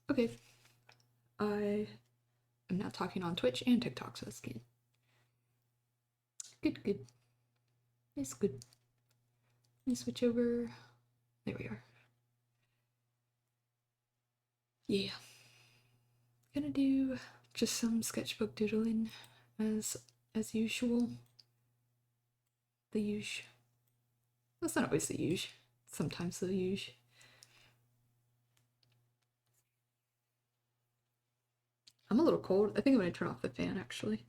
Okay, I am now talking on Twitch and TikTok, so that's good. Good, good. It's good. Let me switch over. There we are. Yeah. Gonna do just some sketchbook doodling as usual. The usual. That's not always the usual. Sometimes the usual. I'm a little cold. I think I'm gonna turn off the fan actually.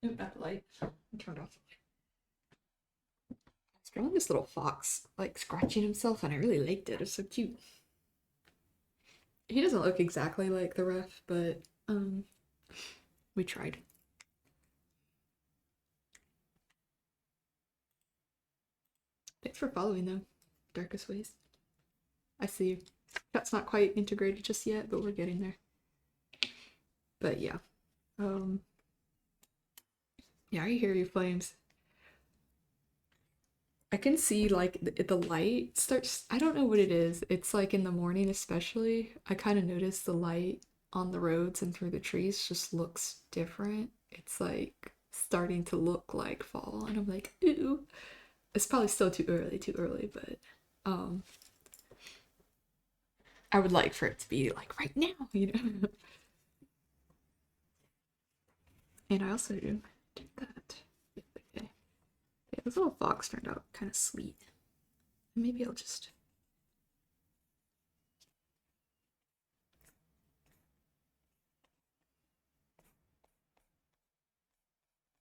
Nope, not the light. I turned off the light. I was drawing this little fox like scratching himself, and I really liked it. It's so cute. He doesn't look exactly like the ref, but we tried. Thanks for following though, Darkest Ways. I see you. That's not quite integrated just yet, but we're getting there. But yeah. Yeah, I hear you, Flames. I can see like the light starts, I don't know what it is. It's like in the morning especially, I kind of notice the light on the roads and through the trees just looks different. It's like starting to look like fall, and I'm like, ooh. It's probably still too early, but I would like for it to be like right now, you know. And I also do that. Okay. Yeah, this little fox turned out kind of sweet. Maybe I'll just.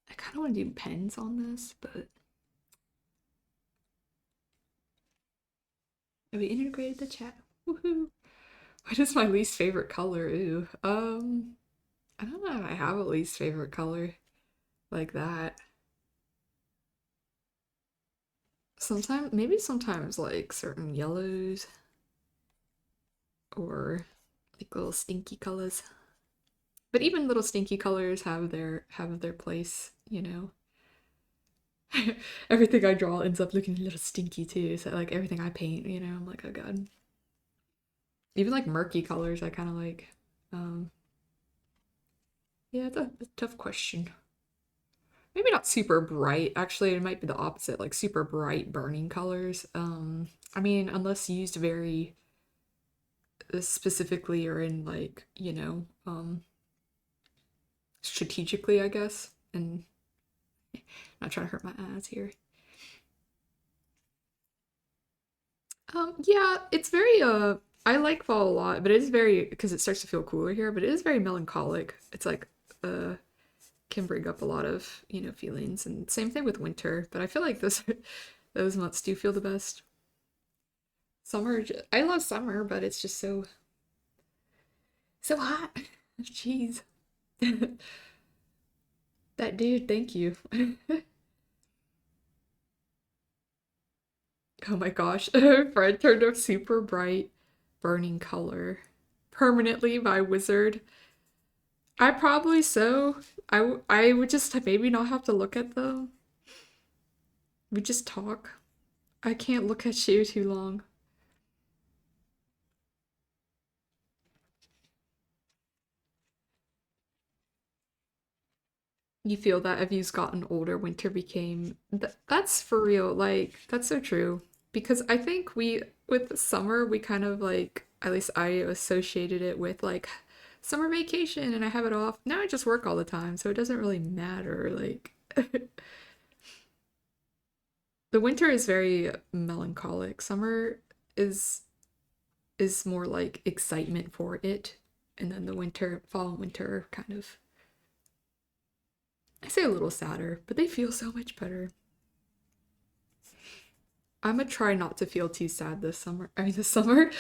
I kind of want to do pens on this, but. Have we integrated the chat? Woohoo! What is my least favorite color? Ooh. I don't know if I have a least favorite color like that. Sometimes, maybe sometimes like certain yellows or like little stinky colors. But even little stinky colors have their place, you know. Everything I draw ends up looking a little stinky too. So like everything I paint, you know, I'm like, oh god. Even like murky colors, I kind of like. Um, yeah, it's a tough question. Maybe not super bright. Actually, it might be the opposite, like super bright burning colors. I mean, unless used very specifically or in like, strategically, I guess. And not trying to hurt my eyes here. Yeah, it's very I like fall a lot, but it is very because it starts to feel cooler here, but it is very melancholic. It's like uh can bring up a lot of, feelings, and same thing with winter, but I feel like those those months do feel the best. Summer, I love summer, but it's just so hot. Jeez. That dude, thank you. Oh my gosh. Fred turned a super bright burning color permanently by Wizard. I probably so. I would just maybe not have to look at them. We just talk. I can't look at you too long. You feel that as you've gotten older, winter became that's for real. Like that's so true. Because I think we with summer we kind of like at least I associated it with like summer vacation and I have it off. Now I just work all the time, so it doesn't really matter. Like the winter is very melancholic. Summer is is more like excitement for it. And then the winter, fall and winter kind of, I say a little sadder, but they feel so much better. I'm gonna try not to feel too sad this summer. I mean, this summer,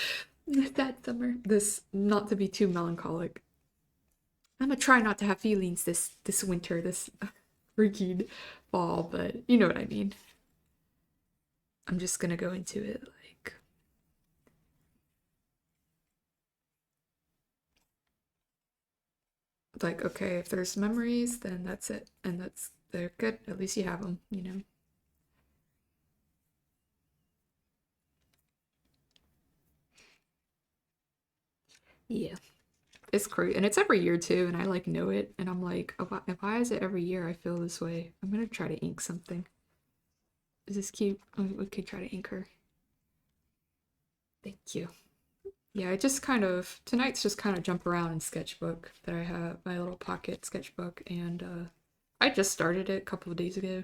that summer, this not to be too melancholic. I'm gonna try not to have feelings this winter, this freaking fall, but you know what I mean. I'm just gonna go into it like okay, if there's memories, then that's it, and they're good. At least you have them, you know. Yeah, it's crazy, and it's every year too, and I like know it, and I'm like, oh, why is it every year I feel this way? I'm gonna try to ink something. Is this cute? Oh, we could try to ink her. Thank you. Yeah, I just kind of tonight's just kind of jump around in sketchbook that I have my little pocket sketchbook, and I just started it a couple of days ago,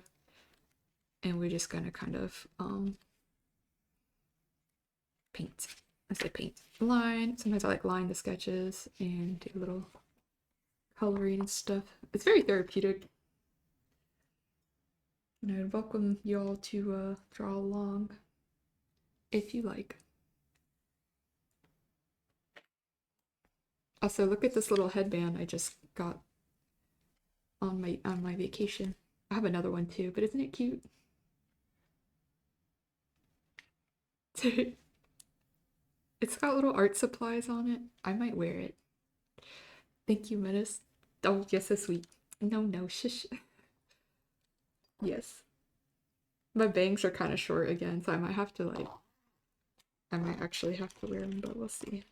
and we're just gonna kind of paint. I say paint line. Sometimes I like line the sketches and do a little coloring and stuff. It's very therapeutic. And I'd welcome you all to draw along if you like. Also, look at this little headband I just got on my vacation. I have another one too, but isn't it cute? It's got little art supplies on it. I might wear it. Thank you, Menace. Oh, you're so sweet. No, no, shush. Yes. My bangs are kind of short again, so I might have to like, I might actually have to wear them, but we'll see.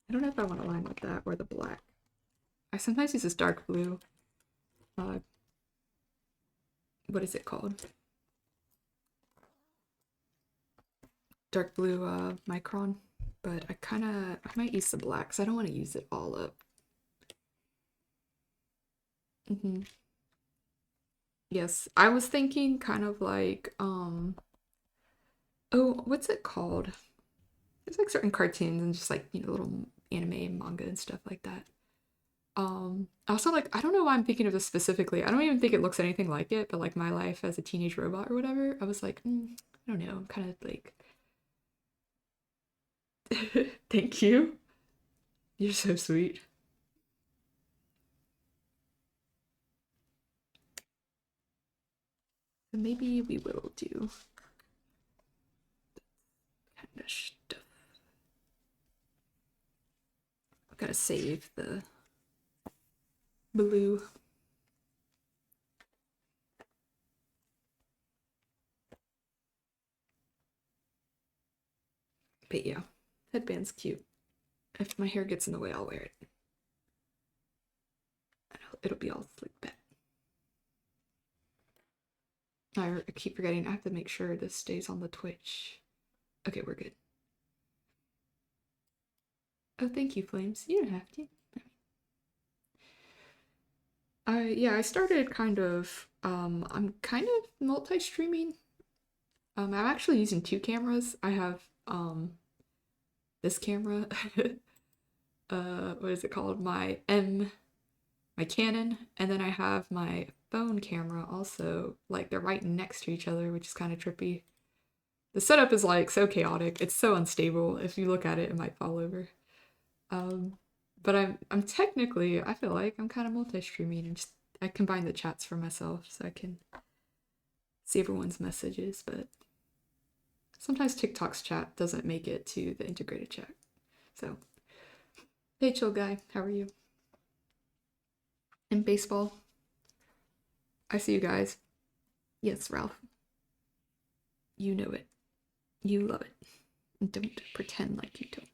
I don't know if I want to line with that or the black. I sometimes use this dark blue. Uh, what is it called? Dark blue micron. But I might use the black because I don't want to use it all up. Yes, I was thinking kind of like, oh, what's it called? There's like certain cartoons and just like, little anime and manga and stuff like that. Also like I don't know why I'm thinking of this specifically. I don't even think it looks anything like it, but like My Life as a Teenage Robot or whatever. I was like, I don't know. I'm kind of like, thank you. You're so sweet. So maybe we will do kind of stuff. I've got to save the blue. But yeah, headband's cute. If my hair gets in the way, I'll wear it. It'll be all slick back. I keep forgetting. I have to make sure this stays on the Twitch. Okay, we're good. Oh, thank you, Flames. You don't have to. I started kind of I'm kind of multi-streaming. I'm actually using two cameras. I have this camera, what is it called? My Canon, and then I have my phone camera also. Like they're right next to each other, which is kind of trippy. The setup is like so chaotic. It's so unstable. If you look at it, it might fall over. Um, but I'm technically I feel like I'm kind of multi-streaming and just I combine the chats for myself so I can see everyone's messages, but sometimes TikTok's chat doesn't make it to the integrated chat. So, hey, chill guy, how are you? In baseball, I see you guys. Yes, Ralph, you know it. You love it. And don't pretend like you don't.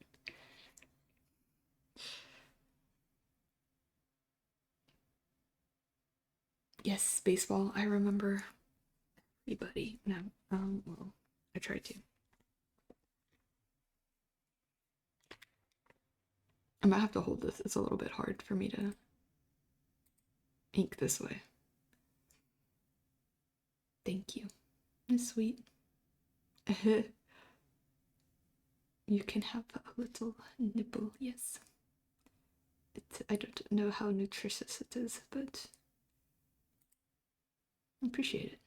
Yes, baseball. I remember everybody. No, well, I tried to. I might have to hold this. It's a little bit hard for me to ink this way. Thank you. That's sweet. You can have a little nibble, yes. I don't know how nutritious it is, but I appreciate it.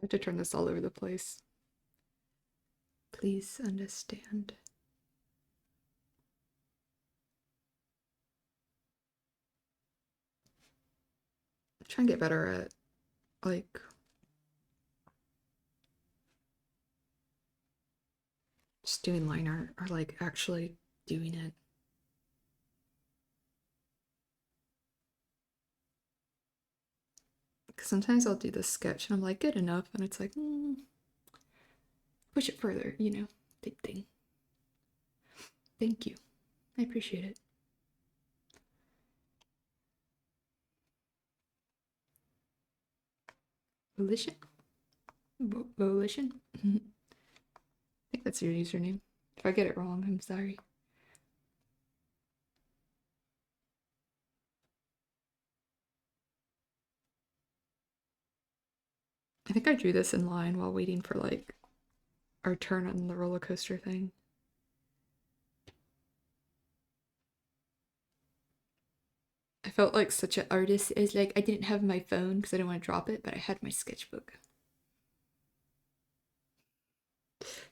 have to turn this all over the place. Please understand. I'm trying to get better at, like, just doing line art or, like, actually doing it. Because sometimes I'll do the sketch and I'm like, good enough. And it's like, push it further, you know, big thing. Thank you. I appreciate it. Volition? Volition? I think that's your username. If I get it wrong, I'm sorry. I think I drew this in line while waiting for, like, our turn on the roller coaster thing. I felt like such an artist. It was like I didn't have my phone because I didn't want to drop it, but I had my sketchbook.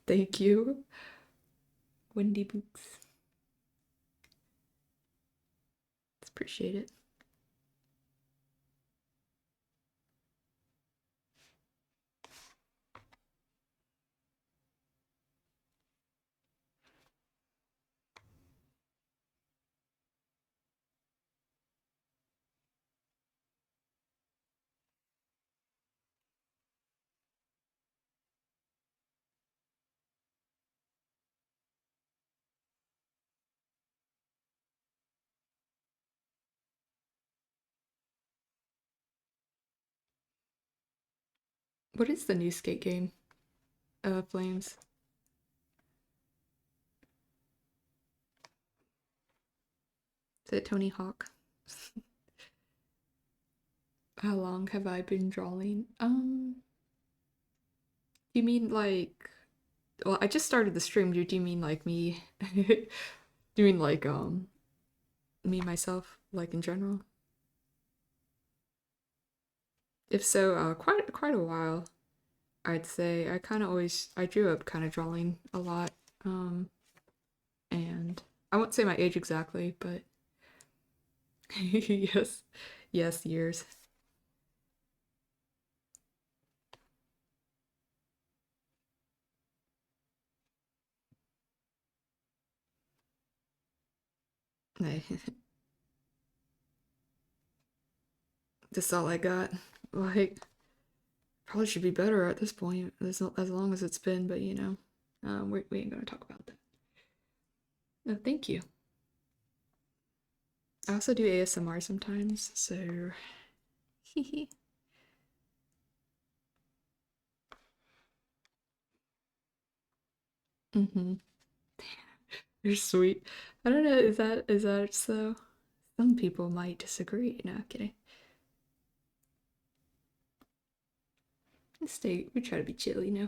Thank you. Wendy Books. Appreciate it. What is the new skate game? Flames. Is it Tony Hawk? How long have I been drawing? You mean like, well, I just started the stream. Do you mean like me doing like me myself, like in general? If so, quite a while, I'd say. I kind of always I grew up kind of drawing a lot. Um and I won't say my age exactly, but yes. Yes, years. That's all I got. Like, probably should be better at this point, as long as it's been, but you know, we ain't gonna talk about that. No, thank you. I also do ASMR sometimes, so hee. Mm-hmm. You're sweet. I don't know, is that so? Some people might disagree. No, kidding. We try to be chill, you know.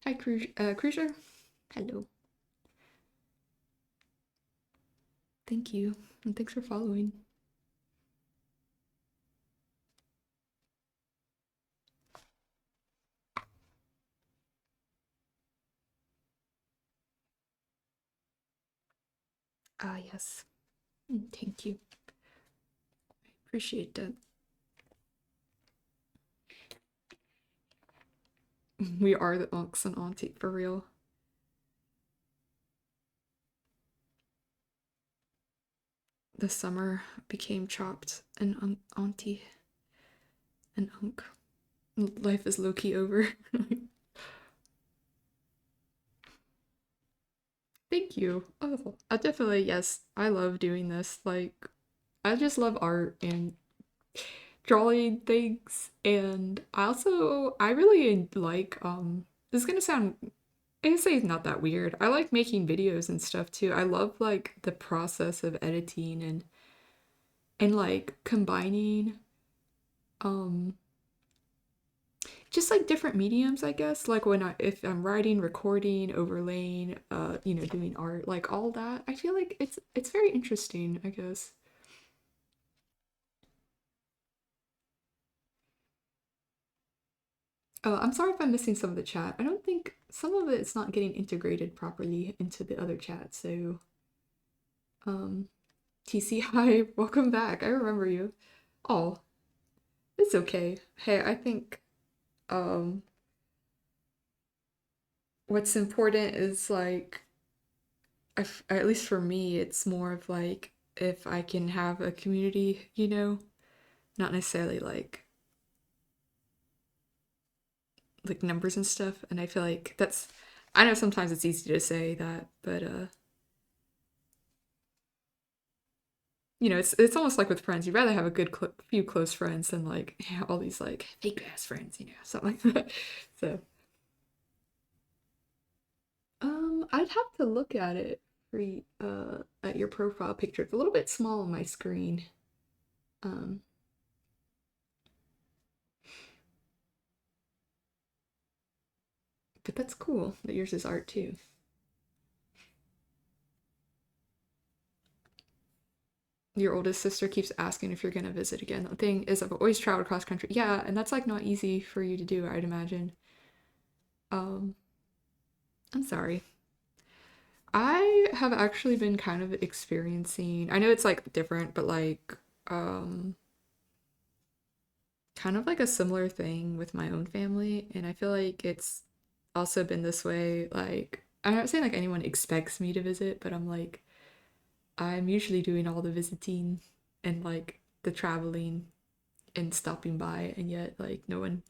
Hi, Cruiser. Hello. Thank you, and thanks for following. Ah, yes. Thank you. I appreciate that. We are the unks and auntie for real. The summer became chopped and auntie and unk. Life is low-key over. Thank you. Oh, I definitely, yes, I love doing this. Like, I just love art and drawing things. And I really like, this is gonna sound, I can say it's not that weird. I like making videos and stuff too. I love like the process of editing and like combining, um, just like different mediums, I guess. Like if I'm writing, recording, overlaying, doing art, like all that. I feel like it's very interesting, I guess. Oh, I'm sorry if I'm missing some of the chat. I don't think some of it's not getting integrated properly into the other chat. So, um, TC, hi, welcome back. I remember you. Oh, it's okay. Hey, I think um what's important is like at least for me, it's more of like if I can have a community, not necessarily like numbers and stuff. And I feel like that's I know sometimes it's easy to say that, but it's almost like with friends. You'd rather have a good few close friends than like all these like fake ass friends, something like that. So, I'd have to look at it for at your profile picture. It's a little bit small on my screen. Um, but that's cool that yours is art too. Your oldest sister keeps asking if you're gonna visit again. The thing is, I've always traveled cross country. Yeah, and that's like not easy for you to do, I'd imagine. Um, I'm sorry. I have actually been kind of experiencing, I know it's like different, but like kind of like a similar thing with my own family. And I feel like it's also been this way. Like, I'm not saying like anyone expects me to visit, but I'm usually doing all the visiting and like the traveling and stopping by. And yet, like, no one,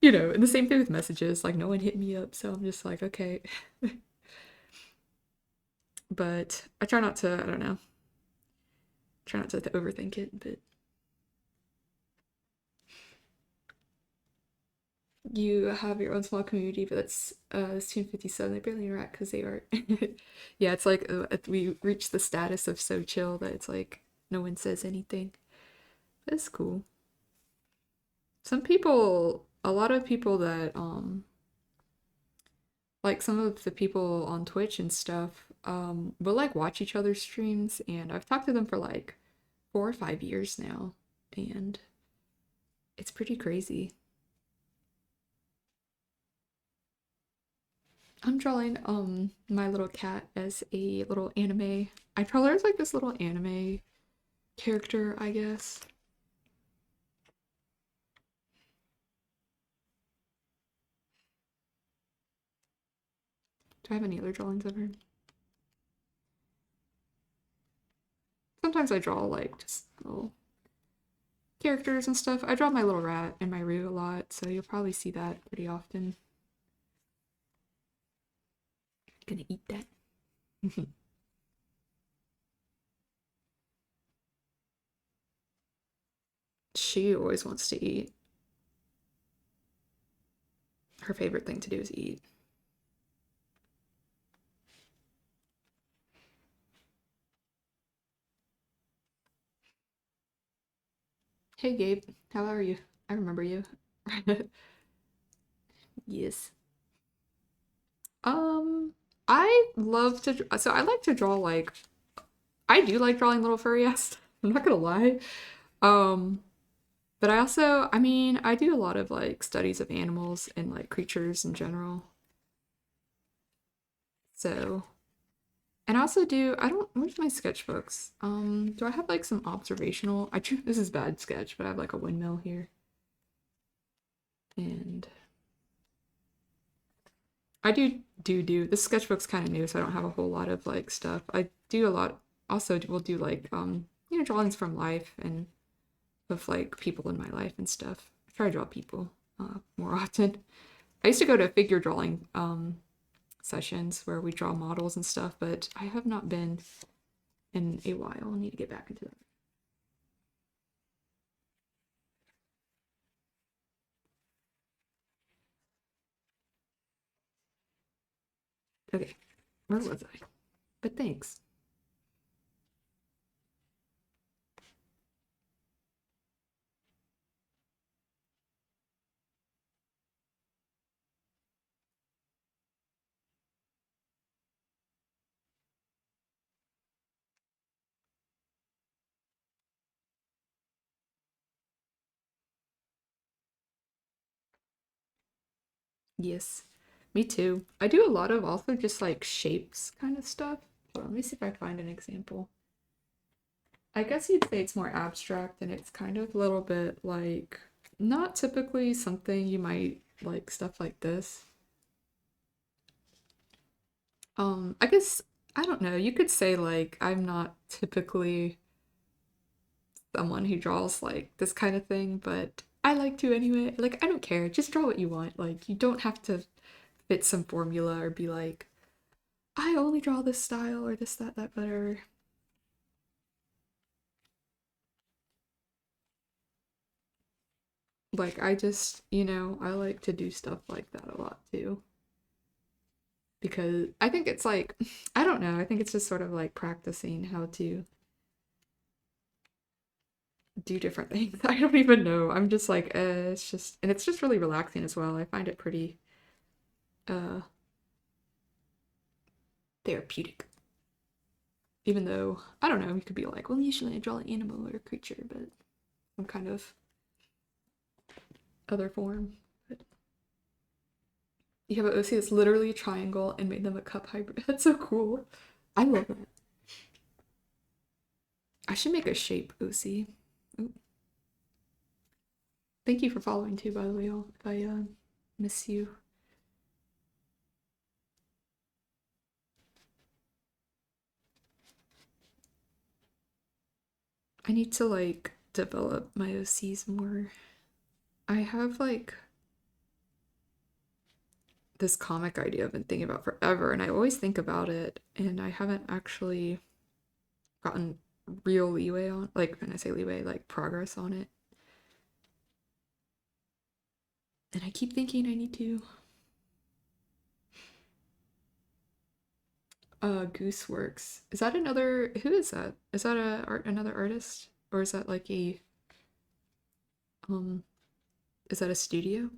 and the same thing with messages, like, no one hit me up. So I'm just like, okay. But I try not to, I don't know, try not to overthink it, but you have your own small community, but that's Student 57. They barely interact because they are. Yeah, it's like we reach the status of so chill that it's like no one says anything. It's cool. A lot of people that like some of the people on Twitch and stuff will like watch each other's streams, and I've talked to them for like 4 or 5 years now, and it's pretty crazy. I'm drawing my little cat as a little anime. I draw her as like this little anime character, I guess. Do I have any other drawings of her? Sometimes I draw like just little characters and stuff. I draw my little rat and my Roo a lot, so you'll probably see that pretty often. Gonna eat that. She always wants to eat. Her favorite thing to do is eat. Hey Gabe, how are you? I remember you. Yes. Um, I love to, so I like to draw like, I do like drawing little furry ass. I'm not gonna lie. Um, but I also, I mean, I do a lot of like studies of animals and like creatures in general. So, and I also do, I don't, where's my sketchbooks? Do I have like some observational? This is bad sketch, but I have like a windmill here. And I this sketchbook's kind of new, so I don't have a whole lot of like stuff. I do a lot, also we'll do like, drawings from life and of like people in my life and stuff. I try to draw people more often. I used to go to figure drawing sessions where we draw models and stuff, but I have not been in a while. I need to get back into that. Okay, where was I? But thanks. Yes, me too. I do a lot of also just like shapes kind of stuff. Hold on, let me see if I find an example. I guess you'd say it's more abstract and it's kind of a little bit like not typically something you might like stuff like this. I guess I don't know. You could say like I'm not typically someone who draws like this kind of thing, but I like to anyway. Like I don't care. Just draw what you want. Like you don't have to fit some formula or be like I only draw this style or this that better. Like I just, I like to do stuff like that a lot too. Because I think it's like I don't know, I think it's just sort of like practicing how to do different things. I don't even know. I'm just like it's just and it's just really relaxing as well. I find it pretty uh therapeutic. Even though I don't know, you could be like, well, usually I draw an animal or a creature, but some kind of other form. But you have an OC that's literally a triangle and made them a cup hybrid. That's so cool. I love that. I should make a shape OC. Ooh. Thank you for following too, by the way, y'all. If I miss you. I need to like develop my OCs more. I have like this comic idea I've been thinking about forever, and I always think about it, and I haven't actually gotten real leeway on, like, when I say leeway, like progress on it. And I keep thinking I need to. Gooseworks. Is that another? Who is that? Is that another artist, or is that like a um? Is that a studio?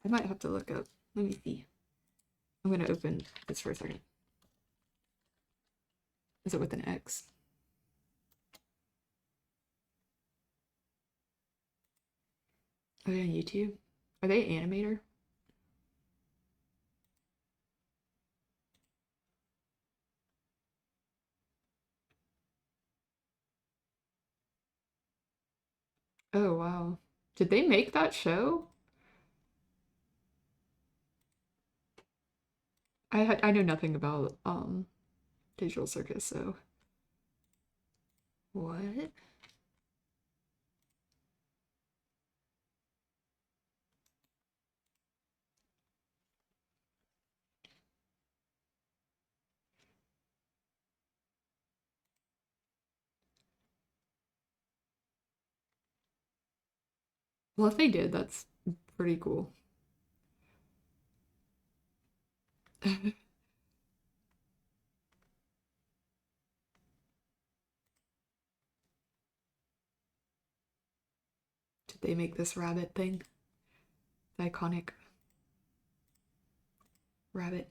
I might have to look up. Let me see. I'm gonna open this for a second. Is it with an X? Are they on YouTube? Are they an animator? Oh wow. Did they make that show? I know nothing about Digital Circus, so what? Well, if they did, that's pretty cool. Did they make this rabbit thing? The iconic rabbit.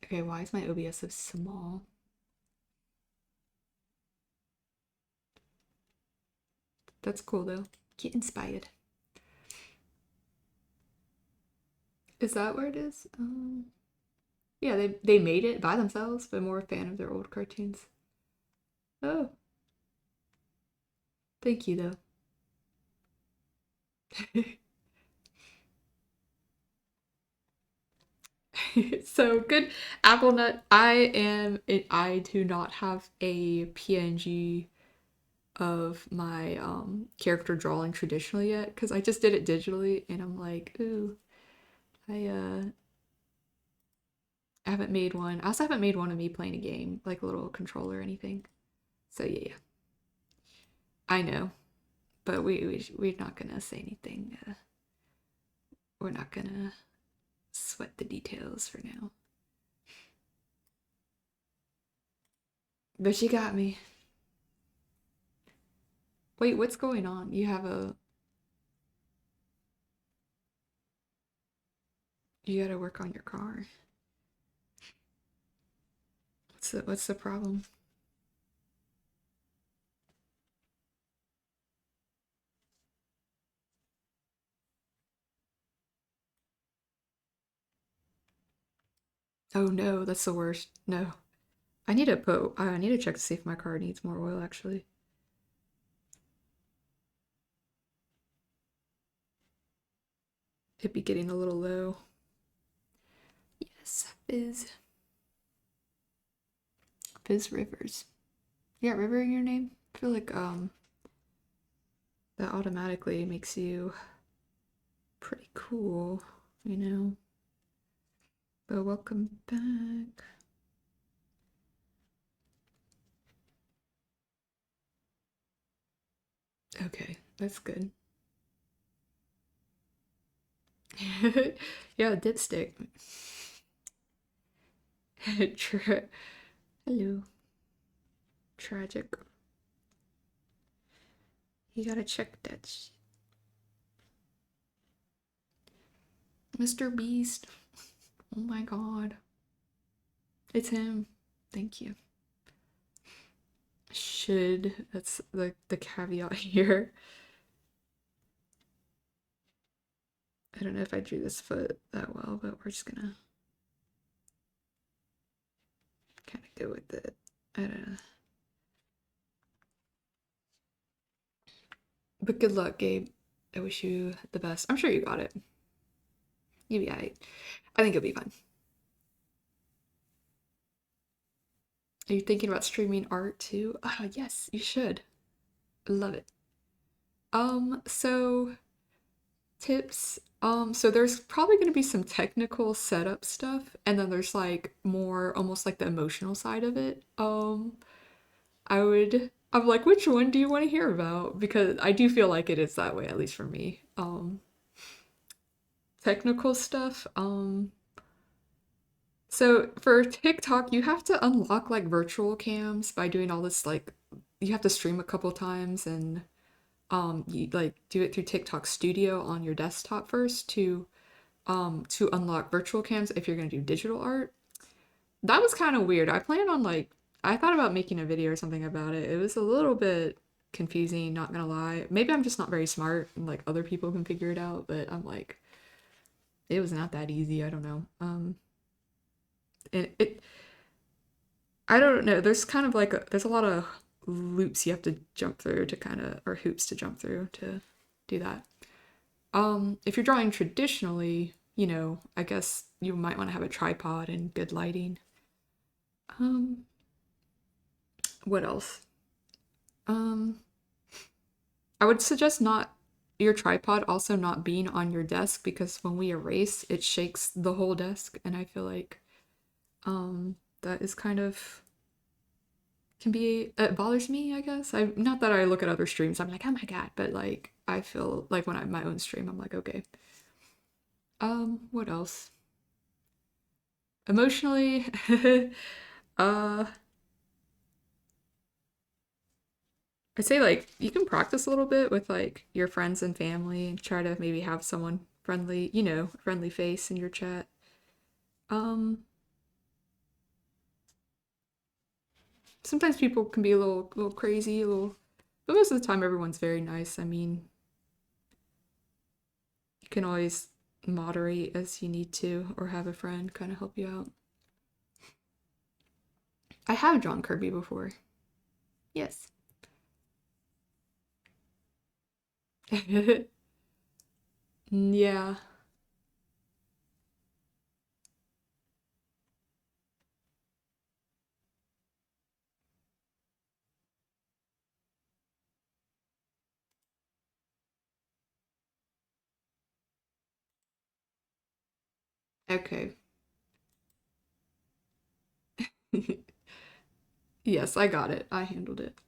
Okay, why is my OBS so small? That's cool though. Get inspired. Is that where it is? Yeah, they made it by themselves, but more a fan of their old cartoons. Oh, thank you though. So good apple nut. I do not have a PNG of my character drawing traditionally yet because I just did it digitally and I'm like, ooh, I haven't made one. I also haven't made one of me playing a game, like a little controller or anything. So yeah, I know, but we're not gonna say anything. We're not gonna sweat the details for now. But you got me. Wait, what's going on? You gotta work on your car. What's the problem? Oh no, that's the worst. No. I need to check to see if my car needs more oil actually. It'd be getting a little low. Yes, Fizz. Fizz Rivers. You got River in your name? I feel like that automatically makes you pretty cool, you know. But welcome back. Okay, that's good. Yeah, dipstick. Hello. Tragic. You gotta check that shit. Mr. Beast. Oh my god. It's him. Thank you. Should. That's the caveat here. I don't know if I drew this foot that well, but we're just gonna kind of go with it. I don't know. But good luck, Gabe. I wish you the best. I'm sure you got it. You'll be alright. I think it'll be fun. Are you thinking about streaming art too? Yes, you should. Love it. So tips. So there's probably going to be some technical setup stuff, and then there's like more almost like the emotional side of it. I'm like, which one do you want to hear about? Because I do feel like it is that way, at least for me. Technical stuff. So for TikTok, you have to unlock like virtual cams by doing all this like you have to stream a couple times and you like do it through TikTok Studio on your desktop first to unlock virtual cams if you're gonna do digital art. That was kind of weird. I plan on like I thought about making a video or something about it. It was a little bit confusing, not gonna lie. Maybe I'm just not very smart and like other people can figure it out, but I'm like it was not that easy. I don't know. It I don't know. There's kind of like there's a lot of loops you have to jump through to kind of or hoops to jump through to do that. If you're drawing traditionally, I guess you might want to have a tripod and good lighting. Um, what else? Um, I would suggest not your tripod also not being on your desk because when we erase, it shakes the whole desk, and I feel like that is kind of can be it bothers me, I guess. I not that I look at other streams, I'm like, oh my god, but like I feel like when I'm my own stream, I'm like, okay. What else? Emotionally, uh I'd say like you can practice a little bit with like your friends and family and try to maybe have someone friendly, friendly face in your chat. Um Sometimes people can be a little crazy, a little but most of the time everyone's very nice. I mean, you can always moderate as you need to or have a friend kind of help you out. I have drawn Kirby before. Yes. Yeah. Okay. Yes, I got it. I handled it.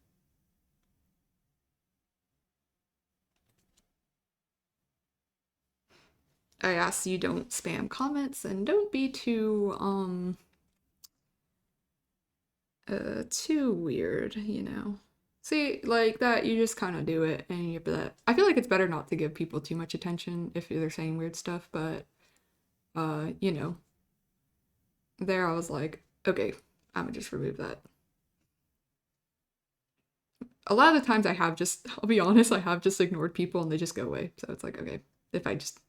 I ask you don't spam comments and don't be too weird, See, like that you just kind of do it and you that I feel like it's better not to give people too much attention if they're saying weird stuff, but uh, you know, there I was like, okay, I'm gonna just remove that. A lot of the times I'll be honest, I have just ignored people and they just go away. So it's like, okay, if I just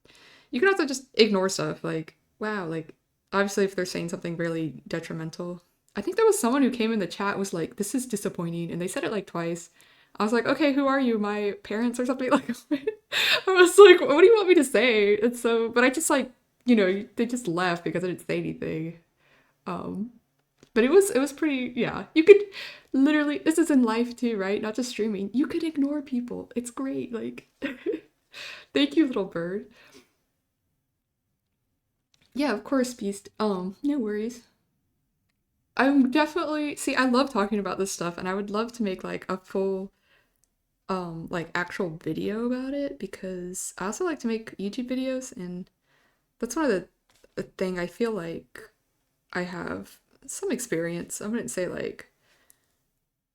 you can also just ignore stuff like, wow, like Obviously, if they're saying something really detrimental. I think there was someone who came in the chat was like, "This is disappointing," and they said it like twice. I was like, "Okay, who are you? My parents or something?" Like, I was like, "What do you want me to say?" And so, but I just like, they just left because I didn't say anything. Um, but it was pretty. Yeah, you could literally. This is in life too, right? Not just streaming. You could ignore people. It's great. Like, thank you, little bird. Yeah, of course, Beast. No worries. I'm definitely see, I love talking about this stuff and I would love to make like a full like actual video about it because I also like to make YouTube videos and that's one of the thing I feel like I have some experience. I wouldn't say like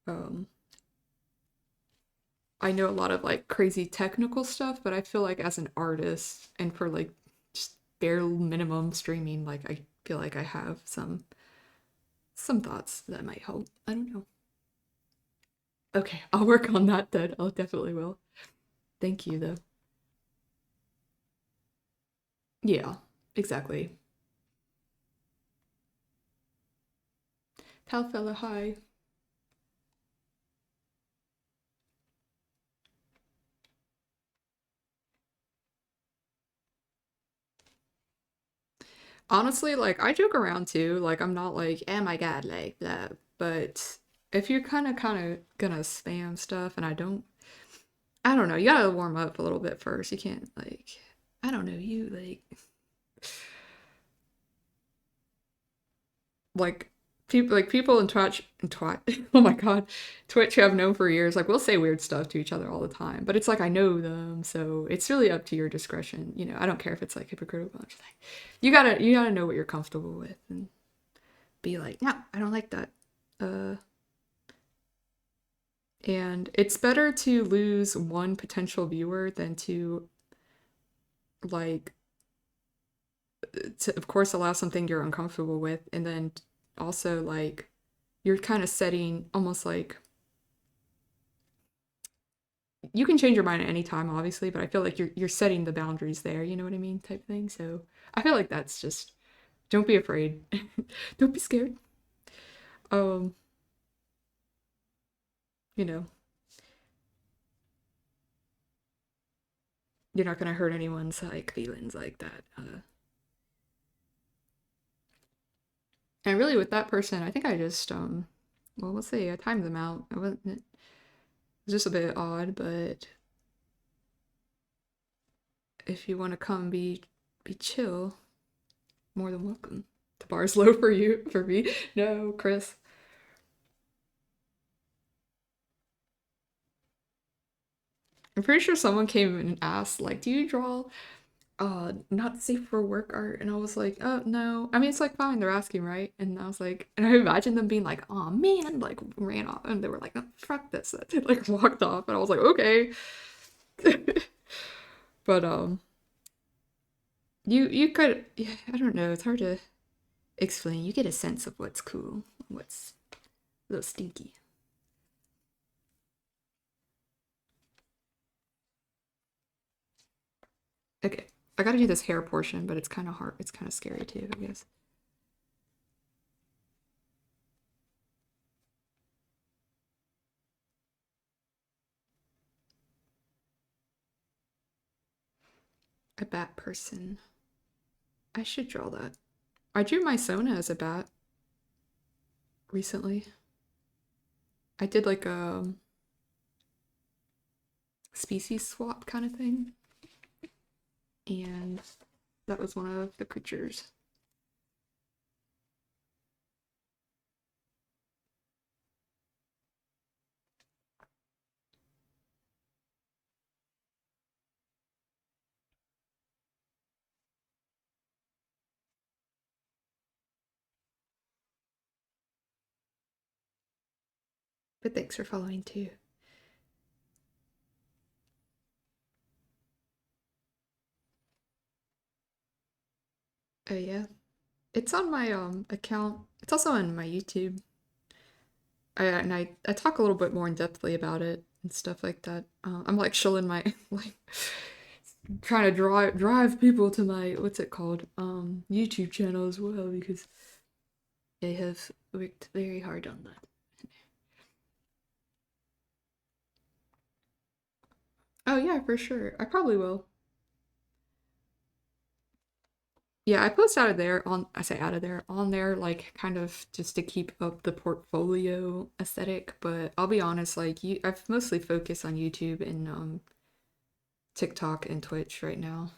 um I know a lot of like crazy technical stuff, but I feel like as an artist and for like just bare minimum streaming, like I feel like I have some thoughts that might help. I don't know. Okay, I'll work on that then. I'll definitely will. Thank you though. Yeah, exactly. Pal fella, hi. Honestly, like I joke around too. Like I'm not like, oh my god, like that. But if you're kind of gonna spam stuff, and I don't know. You gotta warm up a little bit first. You can't like, I don't know. You like people in Twitch. Oh my god, Twitch who I've known for years. Like we'll say weird stuff to each other all the time, but it's like I know them, so it's really up to your discretion. I don't care if it's like hypocritical. I'm just like, you gotta know what you're comfortable with and be like, no, I don't like that. Uh, and it's better to lose one potential viewer than to like to of course allow something you're uncomfortable with, and then also like you're kind of setting almost like you can change your mind at any time, obviously, but I feel like you're setting the boundaries there. You know what I mean, type thing. So I feel like that's just don't be afraid, don't be scared. Um, you know, you're not gonna hurt anyone's like feelings like that. And really, with that person, I think I just well, let's see, I timed them out. It was just a bit odd, but if you want to come be chill, more than welcome. The bar's low for you, for me. No, Chris. I'm pretty sure someone came and asked, like, do you draw not safe for work art? And I was like, oh no. I mean it's like fine, they're asking, right? And I was like, and I imagine them being like, oh man, like ran off and they were like, no, fuck this. They like walked off and I was like, okay. But you could yeah, I don't know, it's hard to explain. You get a sense of what's cool, what's a little stinky. Okay. I gotta do this hair portion, but it's kind of hard. It's kind of scary too, I guess. A bat person. I should draw that. I drew my Sona as a bat recently. I did like a species swap kind of thing. And that was one of the creatures. But thanks for following too. Oh yeah. It's on my account. It's also on my YouTube. I talk a little bit more in depthly about it and stuff like that. I'm like shilling my like trying to drive people to my what's it called YouTube channel as well because they have worked very hard on that. Oh yeah, for sure. I probably will. Yeah, I post out of there on I say out of there on there like kind of just to keep up the portfolio aesthetic, but I'll be honest, like I've mostly focused on YouTube and TikTok and Twitch right now.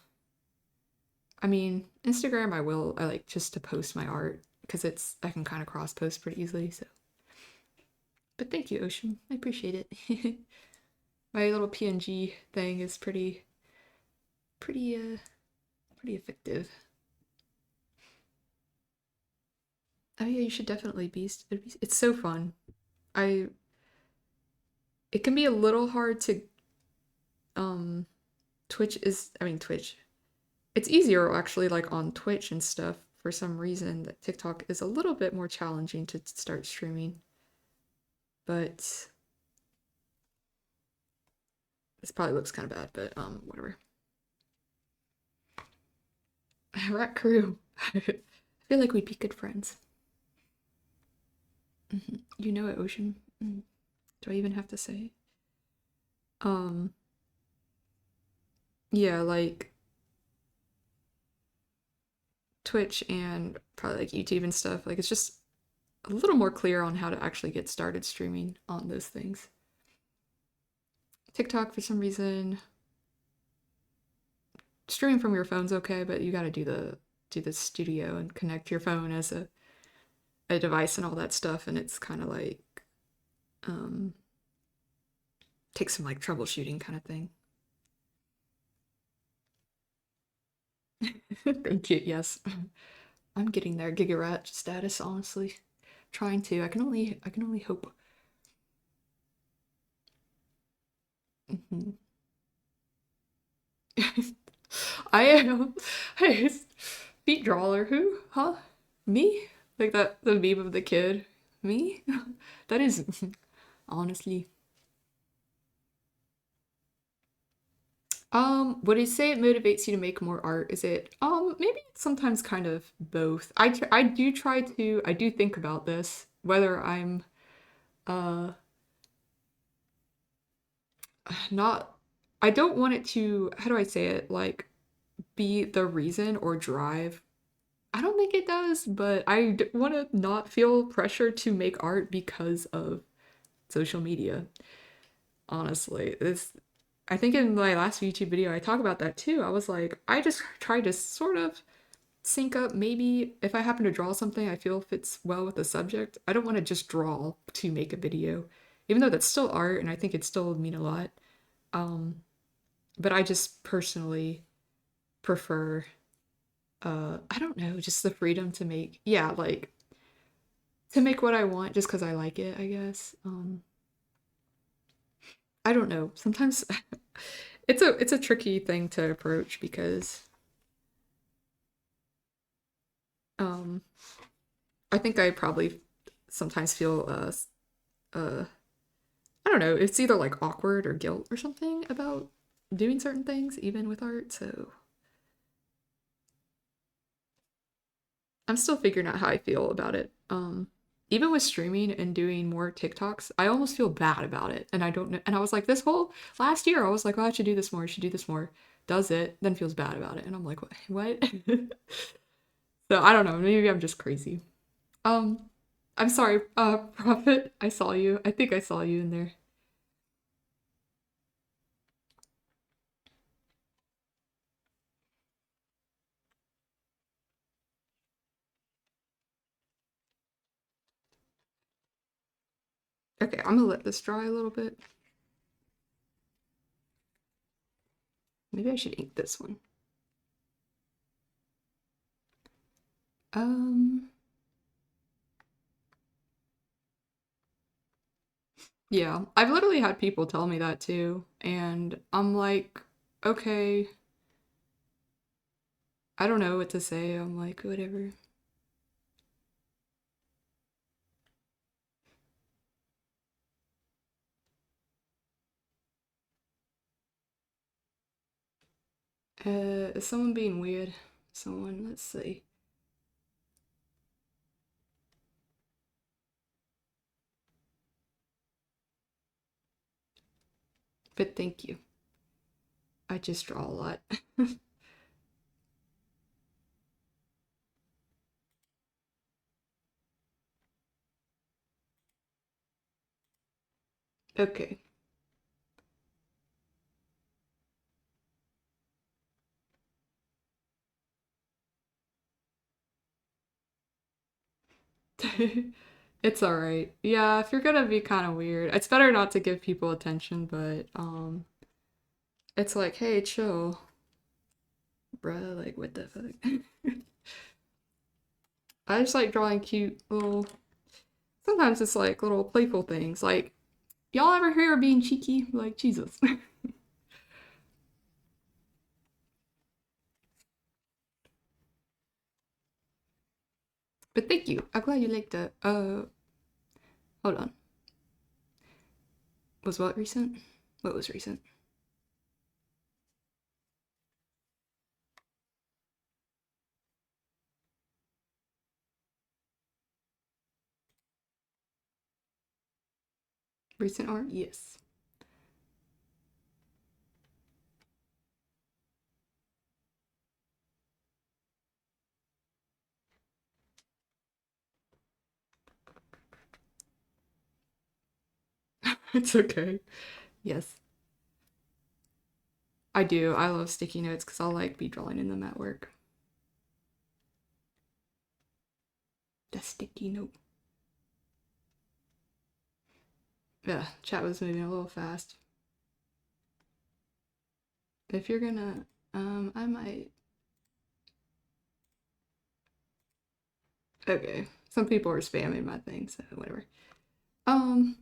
I mean, Instagram I like just to post my art because it's I can kind of cross post pretty easily, so. But thank you, Ocean. I appreciate it. My little PNG thing is pretty pretty effective. Oh yeah, you should definitely it's so fun. I it can be a little hard to um Twitch. It's easier actually like on Twitch and stuff for some reason that TikTok is a little bit more challenging to start streaming. But this probably looks kind of bad, but whatever. Rat crew. I feel like we'd be good friends. You know it, Ocean. Do I even have to say? Um, yeah, like Twitch and probably like YouTube and stuff. Like it's just a little more clear on how to actually get started streaming on those things. TikTok, for some reason, streaming from your phone's okay, but you got to do the studio and connect your phone as a device and all that stuff, and it's kind of like um takes some like troubleshooting kind of thing. Thank you. Yes, I'm getting there. Gigarat status, honestly. Trying to. I can only hope. Mhm. I am. Hey, feet drawer. Who? Huh? Me? Like that the meme of the kid. Me? That is honestly. Would you say it motivates you to make more art? Is it maybe it's sometimes kind of both. I do try to I do think about this whether I'm uh not I don't want it to how do I say it like be the reason or drive. I don't think it does, but want to not feel pressure to make art because of social media. Honestly, this I think in my last YouTube video I talk about that too. I was like, I just tried to sort of sync up maybe if I happen to draw something I feel fits well with the subject. I don't want to just draw to make a video, even though that's still art and I think it still would mean a lot. Um, but I just personally prefer I don't know, just the freedom to make yeah, like to make what I want just because I like it, I guess. I don't know. Sometimes it's a tricky thing to approach because um I think I probably sometimes feel uh I don't know, it's either like awkward or guilt or something about doing certain things even with art, so I'm still figuring out how I feel about it. Even with streaming and doing more TikToks, I almost feel bad about it. And I don't know. And I was like, this whole last year, I was like, oh, I should do this more. I should do this more. Does it, then feels bad about it. And I'm like, what? What? So I don't know. Maybe I'm just crazy. Um, I'm sorry, Prophet. I saw you. I think I saw you in there. Okay, I'm gonna let this dry a little bit. Maybe I should ink this one. Um, yeah, I've literally had people tell me that too, and I'm like, okay, I don't know what to say. I'm like, whatever. Is someone being weird? Someone, let's see. But thank you. I just draw a lot. Okay. It's alright. Yeah, if you're gonna be kind of weird, it's better not to give people attention, but it's like, hey, chill, bruh, like what the fuck? I just like drawing cute little, sometimes it's like little playful things. Like, y'all ever hear of being cheeky? Like, Jesus. But thank you. I'm glad you liked it. Hold on. Was what recent? What was recent? Recent art? Yes. It's okay. Yes. I do. I love sticky notes because I'll like be drawing in them at work. The sticky note. Yeah, chat was moving a little fast. If you're gonna, I might. Okay, some people are spamming my thing, so whatever. Um,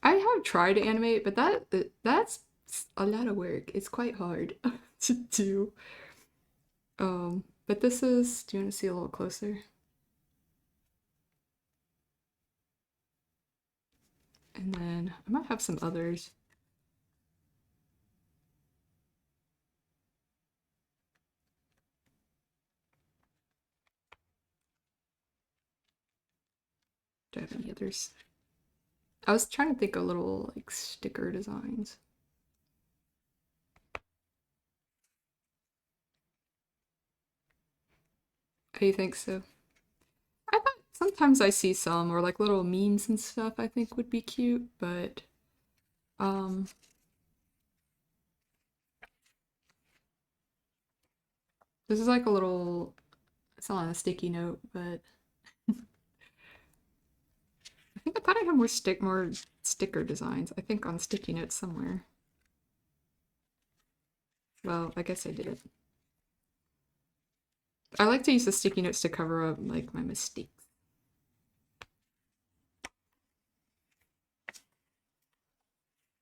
I have tried to animate, but that's a lot of work. It's quite hard to do. But this is. Do you want to see a little closer? And then I might have some others. Do I have any others? I was trying to think of little like sticker designs. Oh, you think so? I thought sometimes I see some or like little memes and stuff I think would be cute, but um this is like a little, it's not on a sticky note, but I think I thought I had more sticker designs. I think on sticky notes somewhere. Well, I guess I did. I like to use the sticky notes to cover up like my mistakes.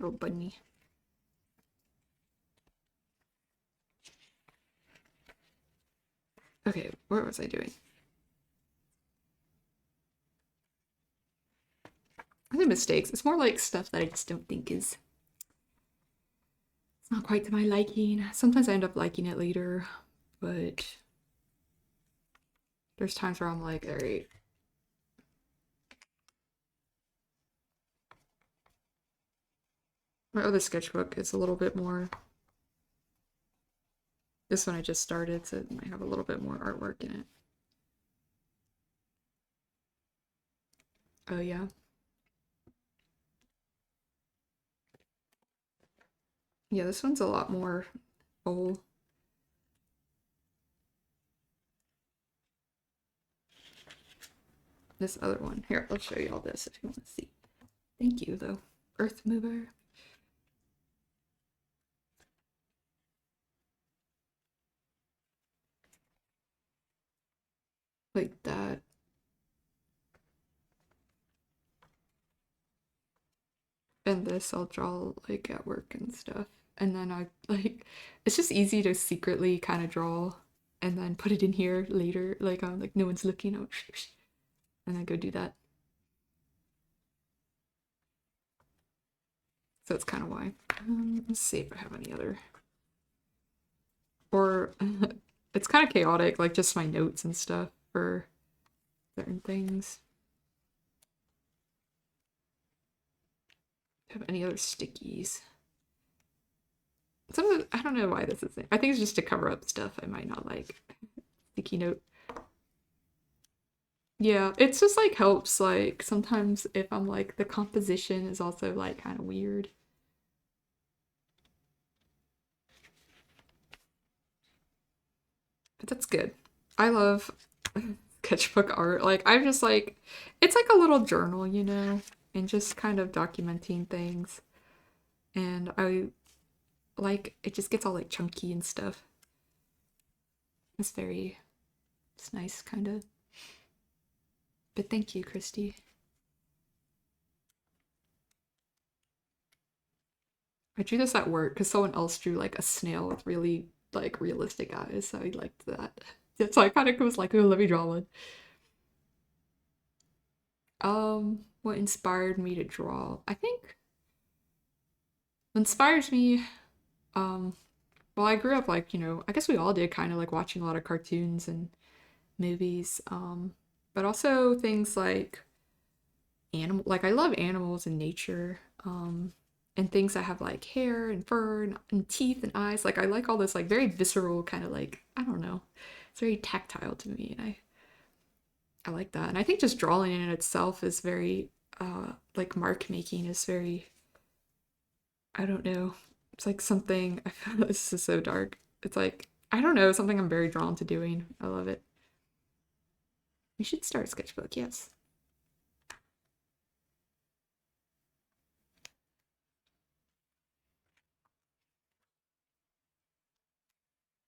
Little bunny. Okay, what was I doing? I think mistakes. It's more like stuff that I just don't think is, it's not quite to my liking. Sometimes I end up liking it later, but there's times where I'm like, all right. My other sketchbook is a little bit more. This one I just started, so it might have a little bit more artwork in it. Oh yeah. Yeah, this one's a lot more full. This other one. Here, I'll show you all this if you want to see. Thank you though. Earth mover. Like that. And this I'll draw like at work and stuff. And then I like, it's just easy to secretly kind of draw and then put it in here later. Like I'm like no one's looking out, and then go do that. So that's kind of why. Let's see if I have any other. Or it's kind of chaotic, like just my notes and stuff for certain things. Have any other stickies? Some of the, I don't know why this is. I think it's just to cover up stuff I might not like. Sticky note. Yeah, it's just like helps like sometimes if I'm like the composition is also like kind of weird. But that's good. I love sketchbook art. Like I'm just like it's like a little journal, you know, and just kind of documenting things. And I like it just gets all like chunky and stuff. It's nice kind of. But thank you, Christy. I drew this at work because someone else drew like a snail with really like realistic eyes, so I liked that. So I kind of was like, oh, let me draw one. What inspired me to draw? I think what inspires me, um, well, I grew up like, you know, I guess we all did kind of like watching a lot of cartoons and movies, but also things like like I love animals and nature, and things that have like hair and fur and teeth and eyes. Like I like all this like very visceral kind of like, I don't know, it's very tactile to me, and I like that. And I think just drawing in itself is very like mark making is very, I don't know. It's like something I feel this is so dark. It's like I don't know, something I'm very drawn to doing. I love it. We should start a sketchbook, yes.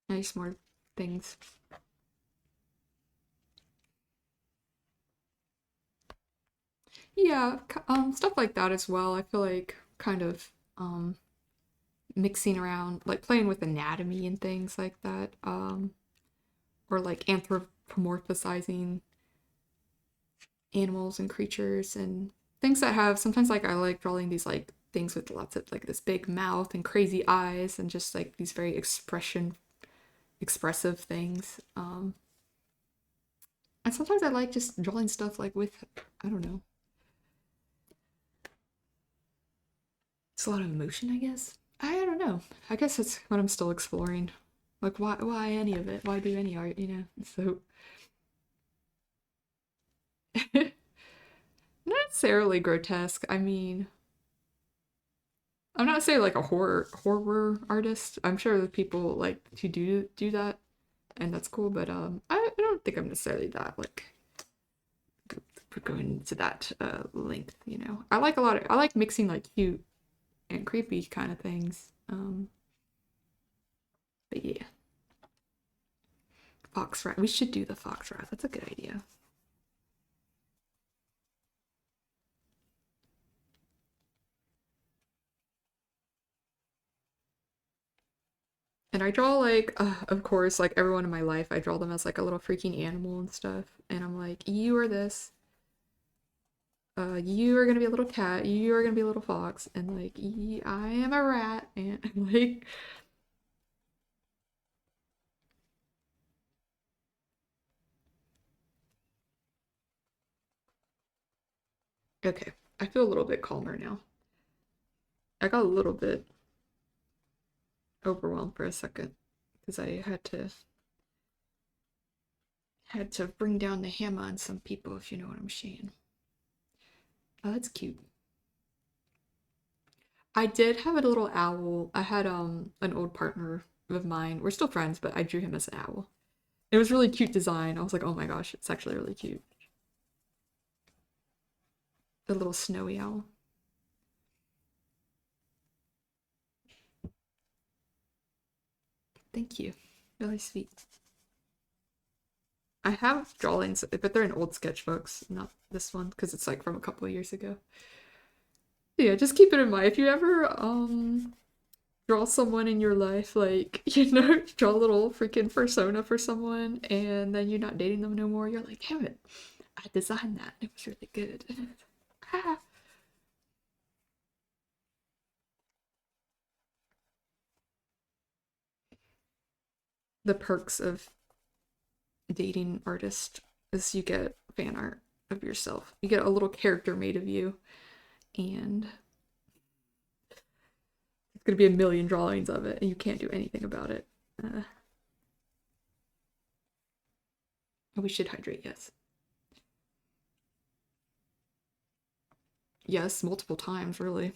Nice more things. Yeah, stuff like that as well. I feel like kind of mixing around, like playing with anatomy and things like that, or like anthropomorphizing animals and creatures and things that have sometimes like I like drawing these like things with lots of like this big mouth and crazy eyes and just like these very expressive things. And sometimes I like just drawing stuff like with I don't know. It's a lot of emotion, I guess. I don't know. I guess that's what I'm still exploring. Like why any of it? Why do any art, you know? So not necessarily grotesque. I mean, I'm not saying like a horror artist. I'm sure that people like to do that and that's cool, but I don't think I'm necessarily that like going to that length, you know. I like mixing like cute and creepy kind of things. But yeah. Fox rat. We should do the fox rat. That's a good idea. And I draw like, of course, like everyone in my life, I draw them as like a little freaking animal and stuff. And I'm like, you are this. You are gonna be a little cat. You are gonna be a little fox. And like, I am a rat. And like, okay, I feel a little bit calmer now. I got a little bit overwhelmed for a second because I had to bring down the hammer on some people, if you know what I'm saying. Oh, that's cute. I did have a little owl. I had an old partner of mine. We're still friends, but I drew him as an owl. It was really cute design. I was like, oh my gosh, it's actually really cute. The little snowy owl. Thank you. Really sweet. I have drawings, but they're in old sketchbooks, not this one, because it's like from a couple of years ago. Yeah, just keep it in mind. If you ever draw someone in your life, like, you know, draw a little freaking persona for someone and then you're not dating them no more, you're like, damn it, I designed that. It was really good. Ah. the perks of dating artists is you get fan art of yourself. You get a little character made of you, and it's gonna be a million drawings of it, and you can't do anything about it. We should hydrate, yes. Yes, multiple times, really.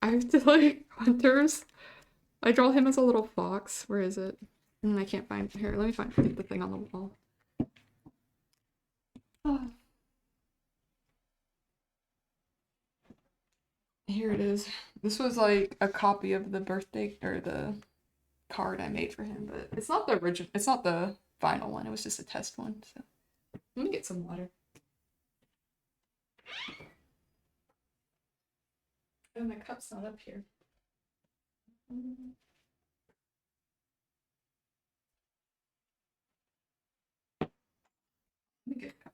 I have to like hunters. I draw him as a little fox. Where is it? And I can't find here. Let me find the thing on the wall. Oh. Here it is. This was like a copy of the birthday or the card I made for him, but it's not the original. It's not the final one. It was just a test one. So let me get some water. Oh, my cup's not up here. Let me get a cup.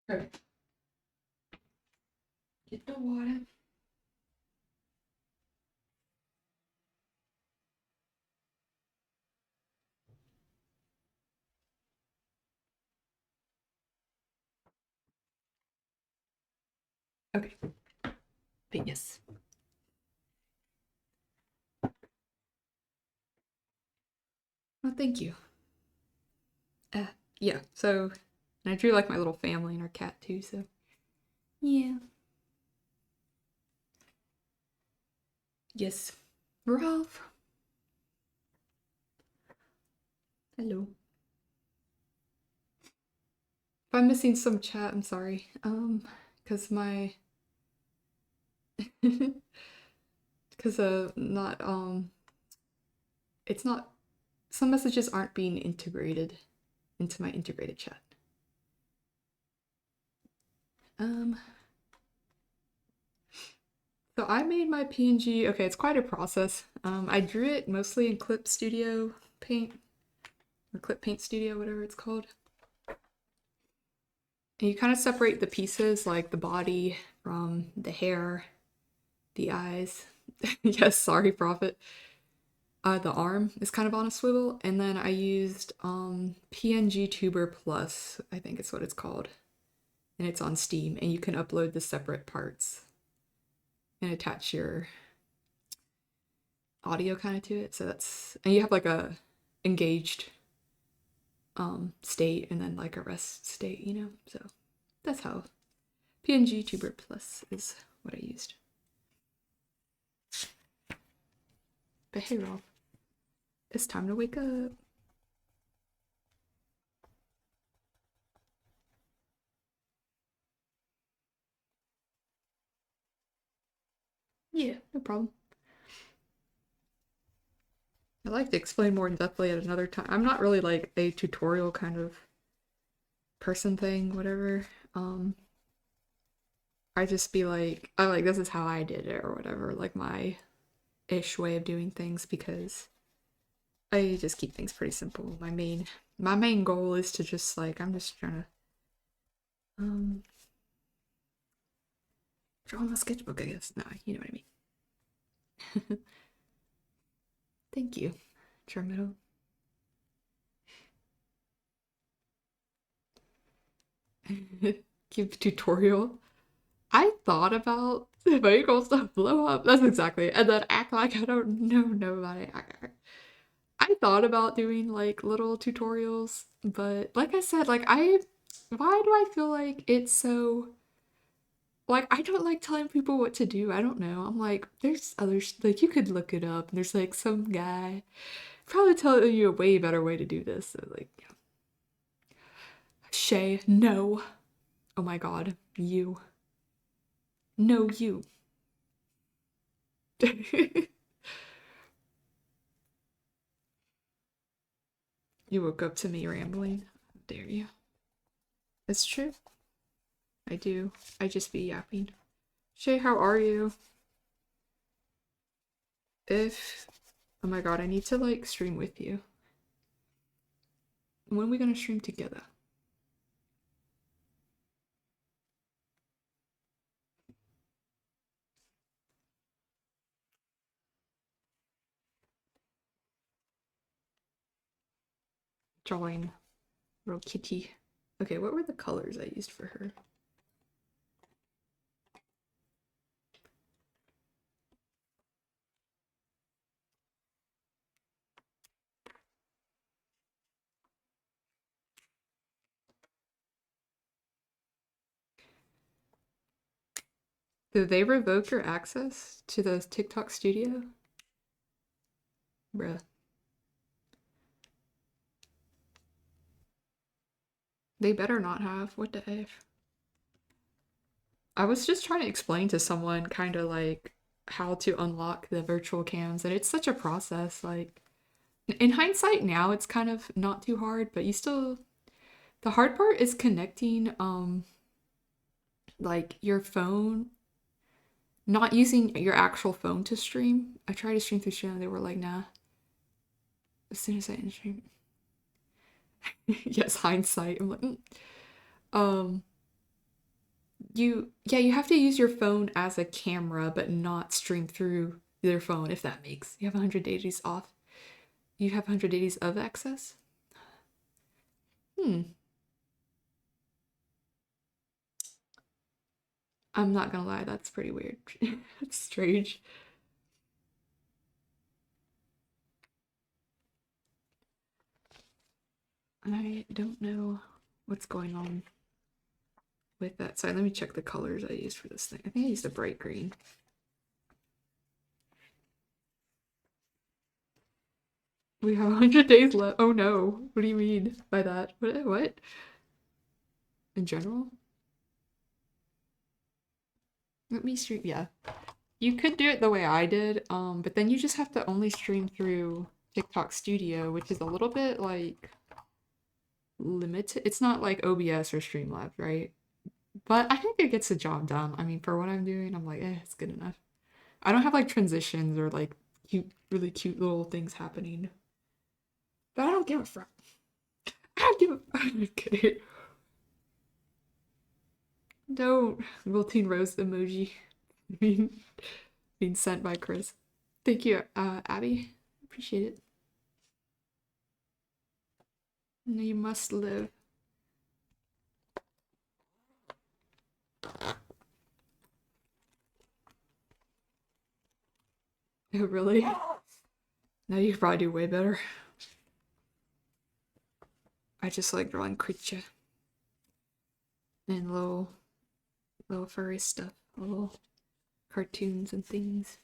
Okay. Get the water. Okay. But yes. Well, thank you. Yeah, so and I drew like my little family and our cat too, so yeah. Yes. Ralph. Hello. If I'm missing some chat, I'm sorry. Because my because not it's not some messages aren't being integrated into my integrated chat. So I made my PNG. Okay, it's quite a process. I drew it mostly in Clip Studio Paint or Clip Paint Studio, whatever it's called. And you kind of separate the pieces, like the body from the hair, the eyes. Yes, sorry, Prophet. The arm is kind of on a swivel, and then I used PNG Tuber Plus, I think it's what it's called, and it's on Steam, and you can upload the separate parts and attach your audio kind of to it. So that's, and you have like a engaged state and then like a rest state, you know. So that's how PNG Tuber Plus is what I used. But hey, Rolf, it's time to wake up. Yeah, no problem. I'd like to explain more in depthly at another time. I'm not really like a tutorial kind of person thing, whatever. I just be like, I like this is how I did it or whatever, like my ish way of doing things because I just keep things pretty simple. My main goal is to just like I'm just trying to draw my sketchbook, I guess. No, you know what I mean. Thank you, Charmiddle. Give tutorial. I thought about make all stuff blow up. That's exactly. And then act like I don't know about it. I thought about doing like little tutorials, but like I said, like why do I feel like it's so like I don't like telling people what to do. I don't know. I'm like, there's others like you could look it up. And there's like some guy probably telling you a way better way to do this. So like, yeah. Shay, no. Oh my god, you. No, you. You woke up to me rambling. How dare you? It's true. I do. I just be yapping. Shay, how are you? If... Oh my god, I need to like stream with you. When are we gonna stream together? Drawing little kitty. Okay, what were the colors I used for her? Did they revoke your access to the TikTok studio? Bruh. They better not have. What the F? I was just trying to explain to someone kind of like how to unlock the virtual cams, and it's such a process. Like, in hindsight now, it's kind of not too hard, but you still. The hard part is connecting, like your phone, not using your actual phone to stream. I tried to stream through stream, and they were like, nah. As soon as I end stream. Yes, hindsight. I'm like, um, you have to use your phone as a camera, but not stream through your phone, if that makes. You have 100 days off. You have 100 days of access? Hmm. I'm not gonna lie, that's pretty weird. It's strange. I don't know what's going on with that. Sorry, let me check the colors I used for this thing. I think I used a bright green. We have 100 days left. Oh no. What do you mean by that? What? In general? Let me stream. Yeah. You could do it the way I did, but then you just have to only stream through TikTok Studio, which is a little bit like limited. It's not like OBS or Streamlabs, right? But I think it gets the job done. I mean, for what I'm doing, I'm like, it's good enough. I don't have like transitions or like cute, really cute little things happening. But I don't give a fuck. I don't give a fuck. I'm kidding. Don't. Wilting Rose emoji being, being sent by Chris. Thank you, Abby. Appreciate it. No, you must live. Oh, really? Now you could probably do way better. I just like drawing creature and little furry stuff, little cartoons and things.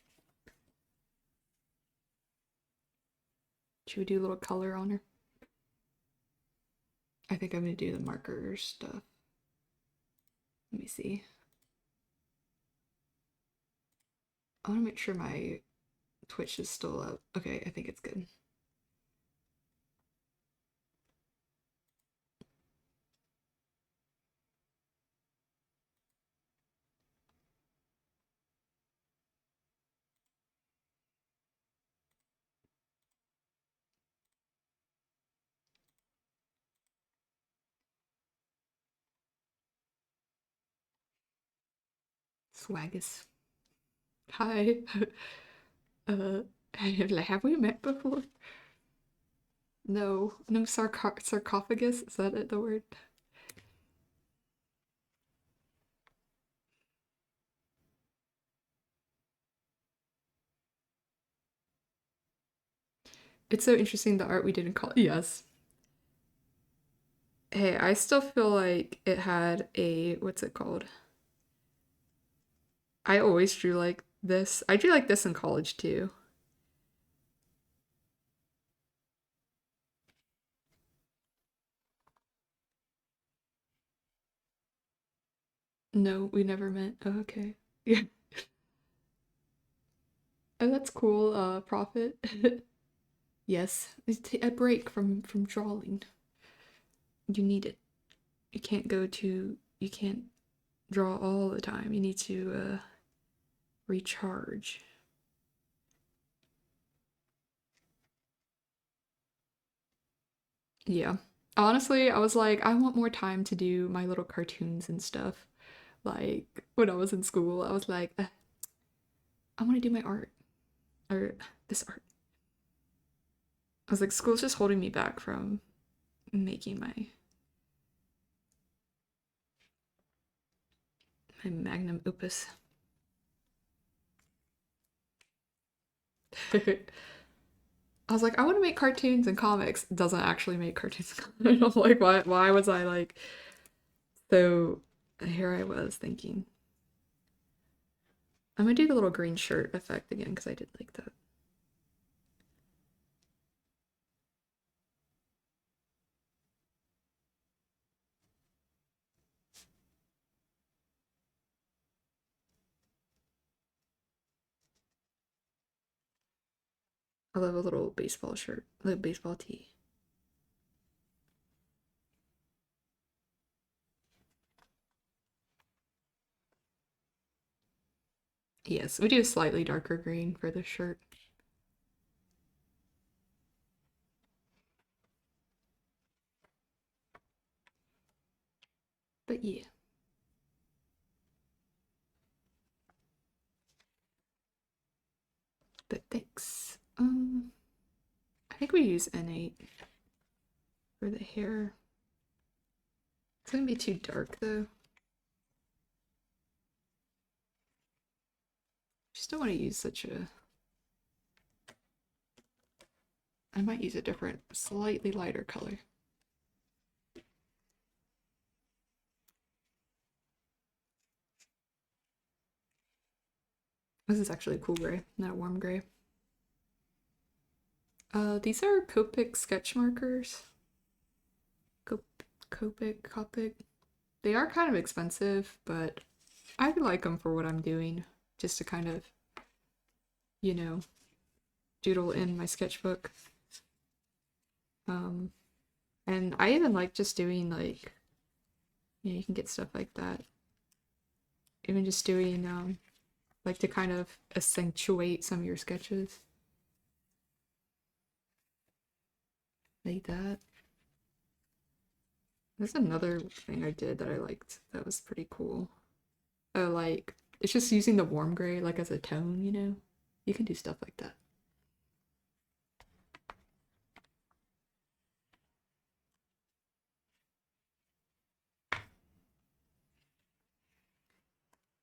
Should we do a little color on her? I think I'm gonna do the marker stuff. Let me see. I want to make sure my Twitch is still up. Okay, I think it's good. Swaggus. Hi. uh, have we met before? No, no sarcophagus. Is that it, the word? It's so interesting the art we did in college. Yes. Hey, I still feel like it had a what's it called? I always drew like this. I drew like this in college too. No, we never met. Oh, okay. Yeah. Oh, that's cool. Profit. Yes, it's a break from drawing. You need it. You can't draw all the time. You need to recharge. Yeah. Honestly, I was like, I want more time to do my little cartoons and stuff. Like when I was in school, I was like, I want to do my art or this art. I was like, school's just holding me back from making my magnum opus. I was like, I want to make cartoons and comics. It doesn't actually make cartoons and comics. I'm like, why was I like so here I was thinking. I'm gonna do the little green shirt effect again because I did like that. I love a little baseball shirt, a little baseball tee. Yes, we do a slightly darker green for this shirt. But yeah. But thanks. I think we use N8 for the hair. It's gonna be too dark though. Just don't want to use such a. I might use a different, slightly lighter color. This is actually a cool gray, not a warm gray. These are Copic sketch markers. Copic. They are kind of expensive, but I like them for what I'm doing, just to kind of, you know, doodle in my sketchbook. And I even like just doing like, you can get stuff like that. Even just doing, like to kind of accentuate some of your sketches. Like that. There's another thing I did that I liked that was pretty cool. Oh, like, it's just using the warm gray like as a tone, you know? You can do stuff like that.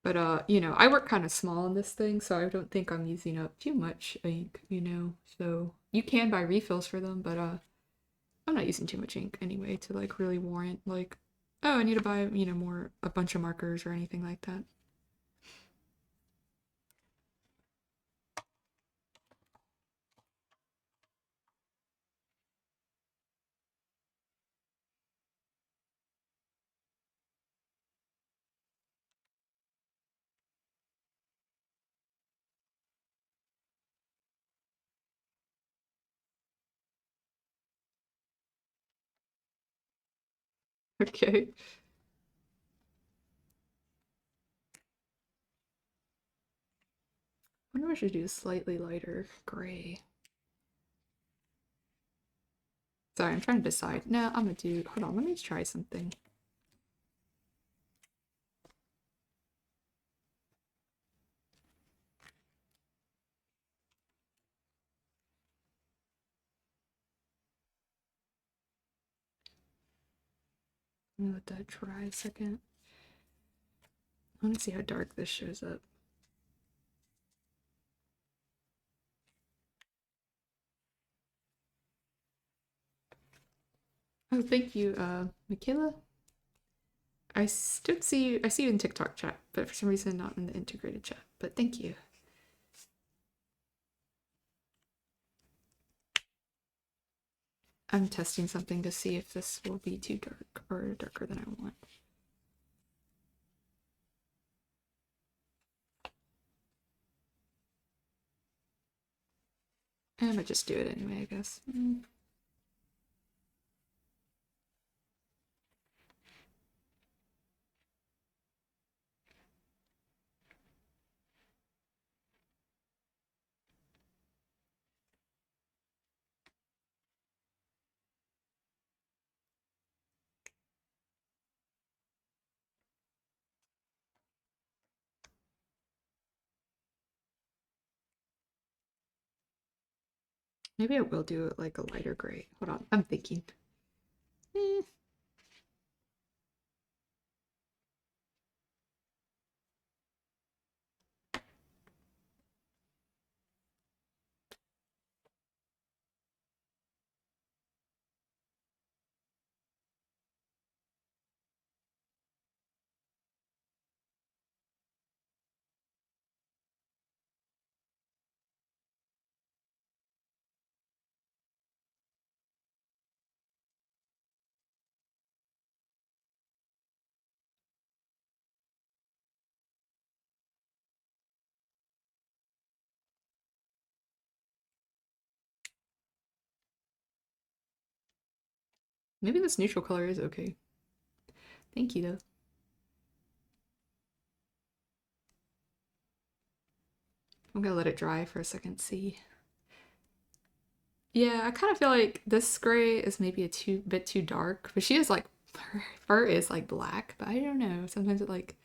But I work kind of small on this thing, so I don't think I'm using up too much ink, you know. So you can buy refills for them, but I'm not using too much ink anyway to like really warrant like, oh, I need to buy, more a bunch of markers or anything like that. Okay. I wonder if I should do a slightly lighter gray. Sorry, I'm trying to decide. No, I'm gonna do, hold on, let me try something. Let me let that dry a second. I want to see how dark this shows up. Oh, thank you, Michaela. I still see you. I see you in TikTok chat, but for some reason not in the integrated chat. But thank you. I'm testing something to see if this will be too dark or darker than I want. I'm gonna just do it anyway, I guess. Maybe I will do it like a lighter gray. Hold on, I'm thinking. Eh. Maybe this neutral color is okay. Thank you, though. I'm gonna let it dry for a second, see. Yeah, I kind of feel like this gray is maybe a bit too dark, but she is like, her fur is like black, but I don't know. Sometimes it like,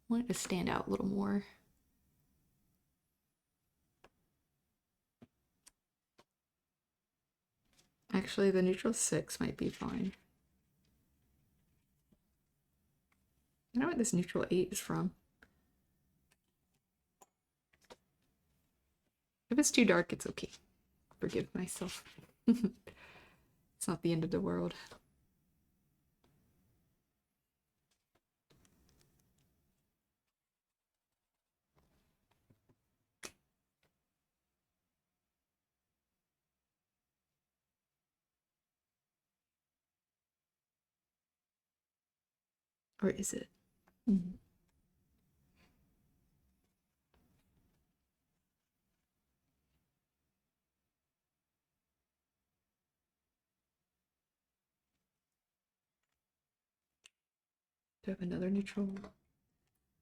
I want it to stand out a little more. Actually, the neutral 6 might be fine. I know what this neutral 8 is from. If it's too dark, it's okay. Forgive myself. It's not the end of the world. Or is it? Mm-hmm. Do I have another neutral?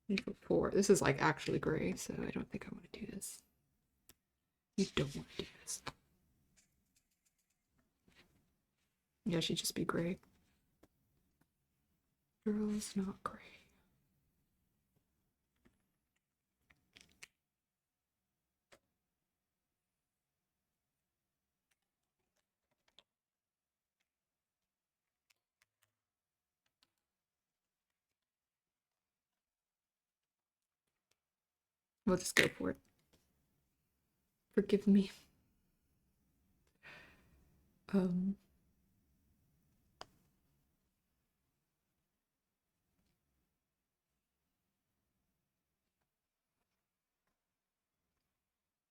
Neutral 4. This is like actually gray, so I don't think I want to do this. You don't want to do this. Yeah, she'd just be gray. Girl is not gray. We'll just go for it. Forgive me. Um,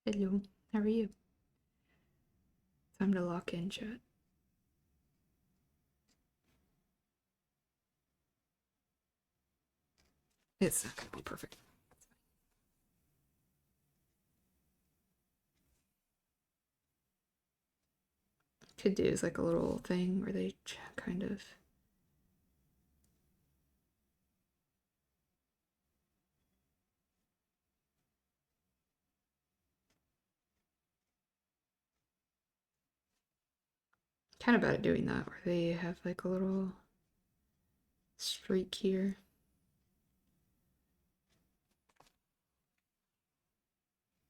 Hello. How are you? Time to lock in, chat. It's not gonna be perfect. Could do is like a little thing where they kind of kind of bad at doing that, where they have like a little streak here.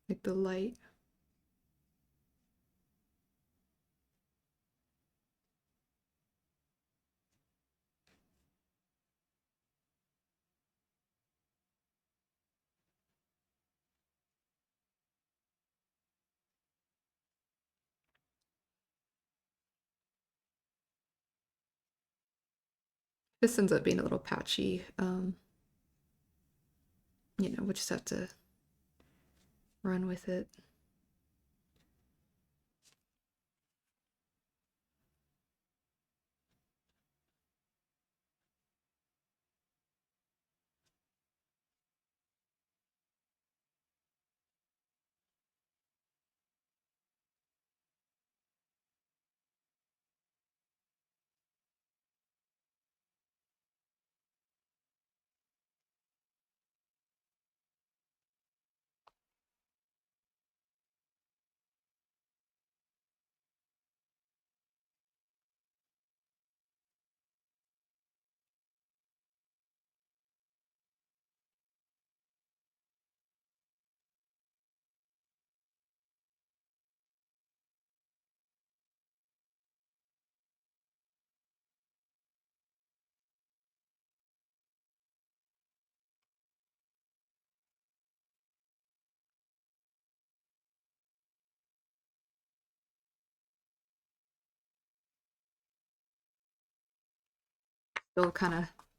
Like the light. This ends up being a little patchy. You know, we'll just have to run with it.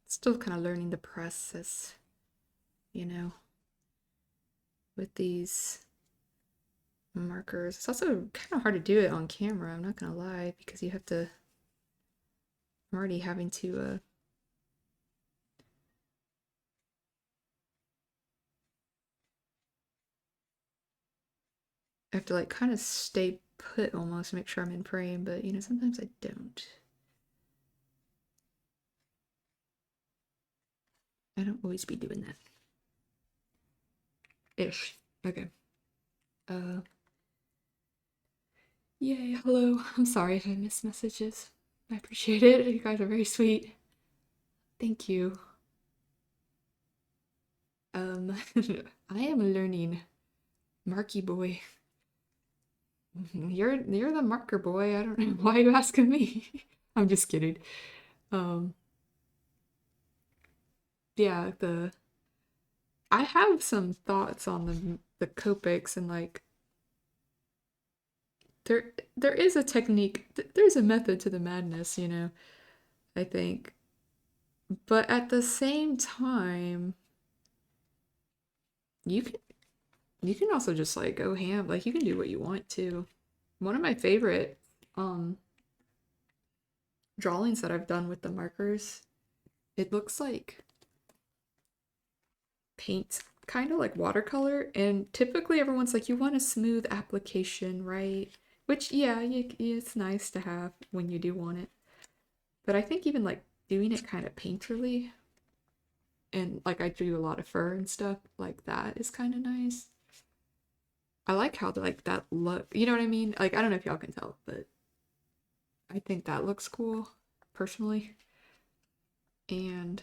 still kind of learning the process, you know, with these markers. It's also kind of hard to do it on camera, I'm not gonna lie, because you have to, I'm already having to I have to like kind of stay put almost, make sure I'm in frame, but you know, sometimes I don't. I don't always be doing that. Ish. Okay. Uh, Yay, hello. I'm sorry if I missed messages. I appreciate it. You guys are very sweet. Thank you. I am learning Marky Boy. You're the marker boy. I don't know why you asking me. I'm just kidding. Um, yeah, I have some thoughts on the Copics and like there is a technique, there's a method to the madness, you know, I think. But at the same time, you can you can also just like go ham, like you can do what you want to. One of my favorite um drawings that I've done with the markers, it looks like paint, kind of like watercolor, and typically everyone's like you want a smooth application, right? Which yeah, it's nice to have when you do want it. But I think even like doing it kind of painterly, and like I do a lot of fur and stuff like that is kind of nice. I like how like that look, you know what I mean? Like I don't know if y'all can tell, but I think that looks cool personally. And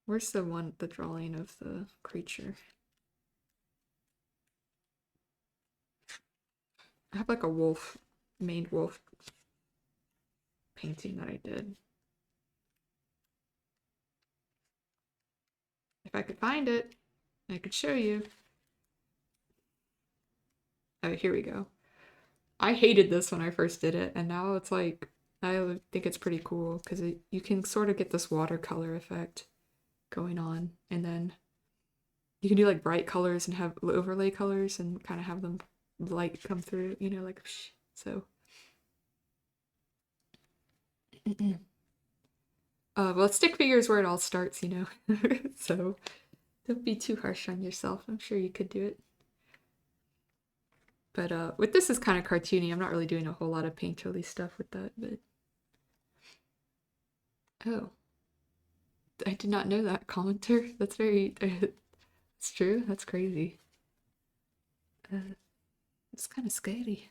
where's the drawing of the creature? I have like a wolf, maned wolf painting that I did. If I could find it, I could show you. Oh, here we go. I hated this when I first did it, and now it's like I think it's pretty cool because you can sort of get this watercolor effect going on, and then you can do like bright colors and have overlay colors and kind of have them light come through, you know, like so. Well, stick figure is where it all starts, you know. So don't be too harsh on yourself. I'm sure you could do it. But with this is kind of cartoony. I'm not really doing a whole lot of painterly stuff with that, but oh, I did not know that commenter. That's very it's true. That's crazy. It's kind of scary.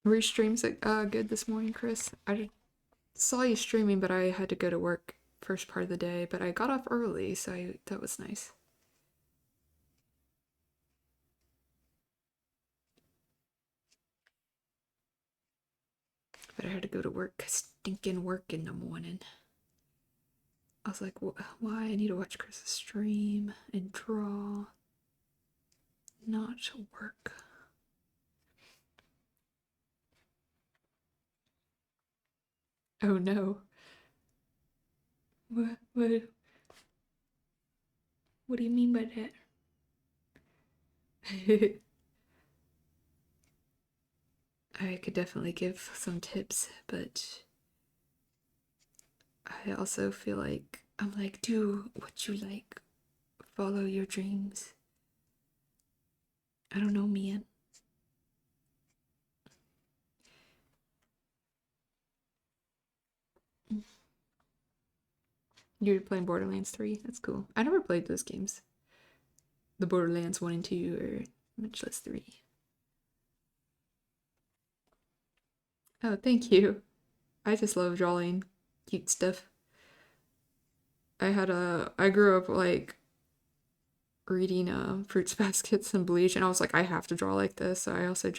Were your streams good this morning, Chris? I saw you streaming, but I had to go to work first part of the day. But I got off early, so that was nice. But I had to go to work, stinking work in the morning. I was like, why? I need to watch Chris's stream and draw, not work. Oh no. What do you mean by that? I could definitely give some tips, but I also feel like I'm like, do what you like, follow your dreams. I don't know, man. You're playing Borderlands 3? That's cool. I never played those games. The Borderlands 1 and 2, or much less 3. Oh, thank you. I just love drawing cute stuff. I grew up like reading Fruits Baskets and Bleach, and I was like, I have to draw like this. So I also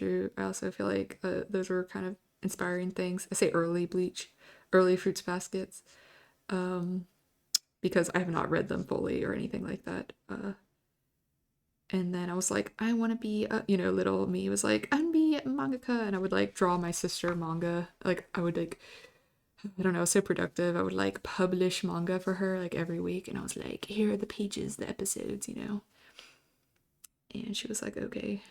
feel like those were kind of inspiring things. I say early Bleach, early fruits baskets, um, because I have not read them fully or anything like that. And then I was like, I want to be, little me was like, I'm be a mangaka, and I would like draw my sister manga. Like I would like, I don't know, so productive. I would like publish manga for her like every week, and I was like, here are the pages, the episodes. And she was like, okay.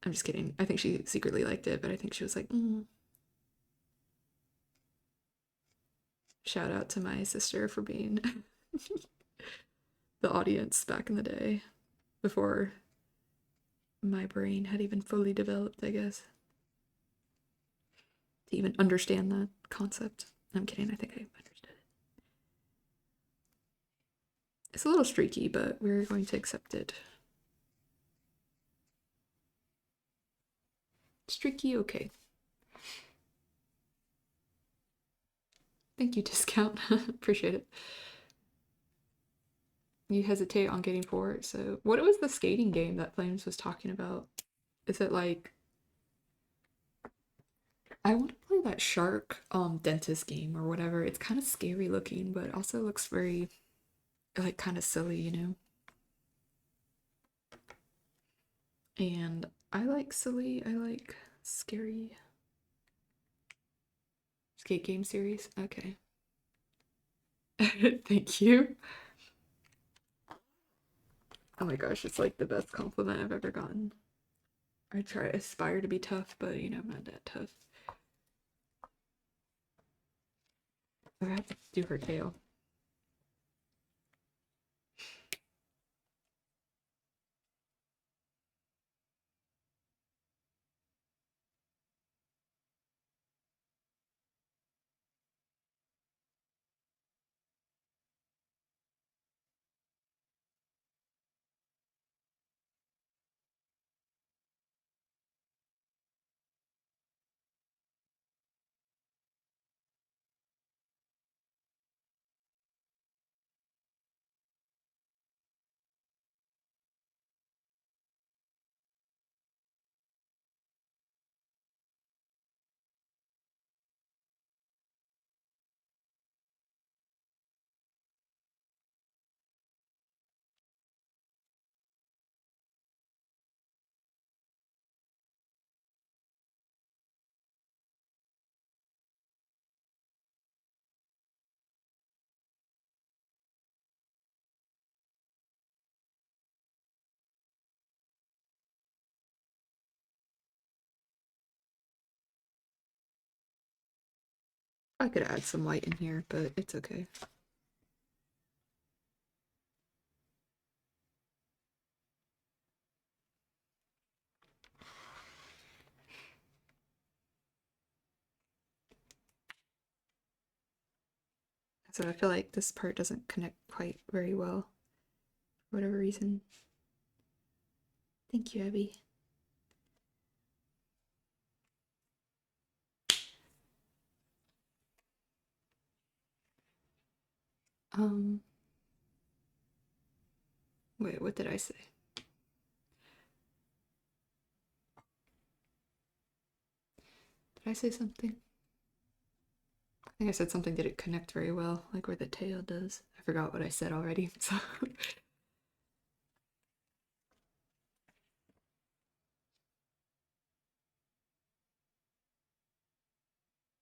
I'm just kidding. I think she secretly liked it, but I think she was like, Shout out to my sister for being the audience back in the day before my brain had even fully developed, I guess, to even understand that concept. I'm kidding, I think I understood it. It's a little streaky, but we're going to accept it. Streaky, okay. Thank you, discount. Appreciate it. You hesitate on getting forward, so what was the skating game that Flames was talking about? Is it like I want to play that shark dentist game or whatever. It's kind of scary looking, but also looks very like kind of silly. And I like silly, I like scary skate game series. Okay. Thank you. Oh my gosh, it's like the best compliment I've ever gotten. I try to aspire to be tough, but I'm not that tough. I have to do her tail. I could add some white in here, but it's okay. So I feel like this part doesn't connect quite very well for whatever reason. Thank you, Abby. Um, Wait, what did I say? Did I say something? I think I said something didn't connect very well, like where the tail does. I forgot what I said already, so.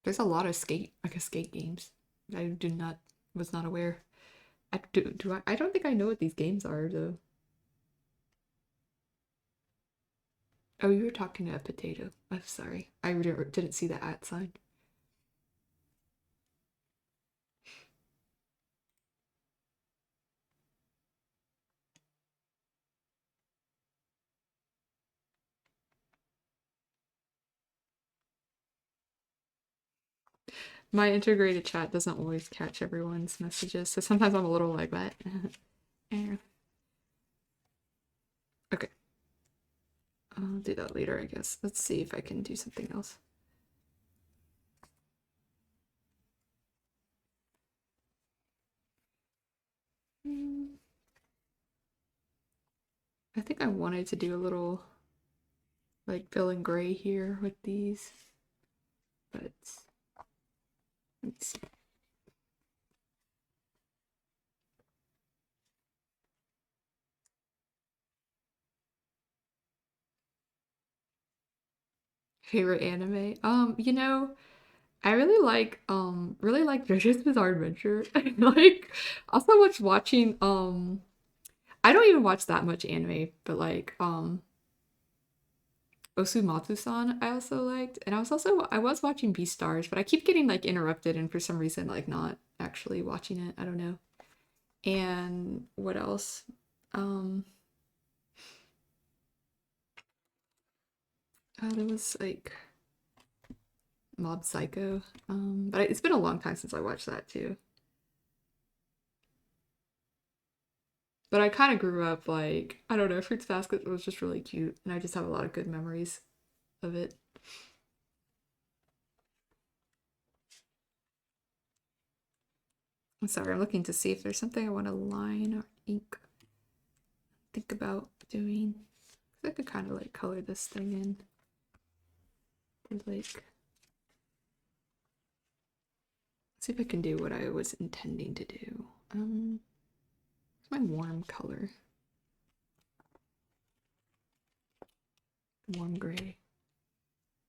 There's a lot of skate games. I was not aware. I don't think I know what these games are, though. Oh, you were talking to a potato. I'm sorry. I didn't see the at sign. My integrated chat doesn't always catch everyone's messages, so sometimes I'm a little like that. Okay. I'll do that later, I guess. Let's see if I can do something else. I think I wanted to do a little like fill in gray here with these, but Let's see. Favorite anime? I really like JoJo's Bizarre Adventure. Like also watching I don't even watch that much anime, but like Osumatsu-san I also liked. And I was watching Beastars, but I keep getting like interrupted and for some reason like not actually watching it. I don't know. And what else? Um there was like Mob Psycho. But it's been a long time since I watched that too. But I kind of grew up like, I don't know, Fruits Basket was just really cute, and I just have a lot of good memories of it. I'm sorry, I'm looking to see if there's something I want to line or ink, think about doing. I could kind of like color this thing in. Like, see if I can do what I was intending to do. It's my warm color. Warm gray.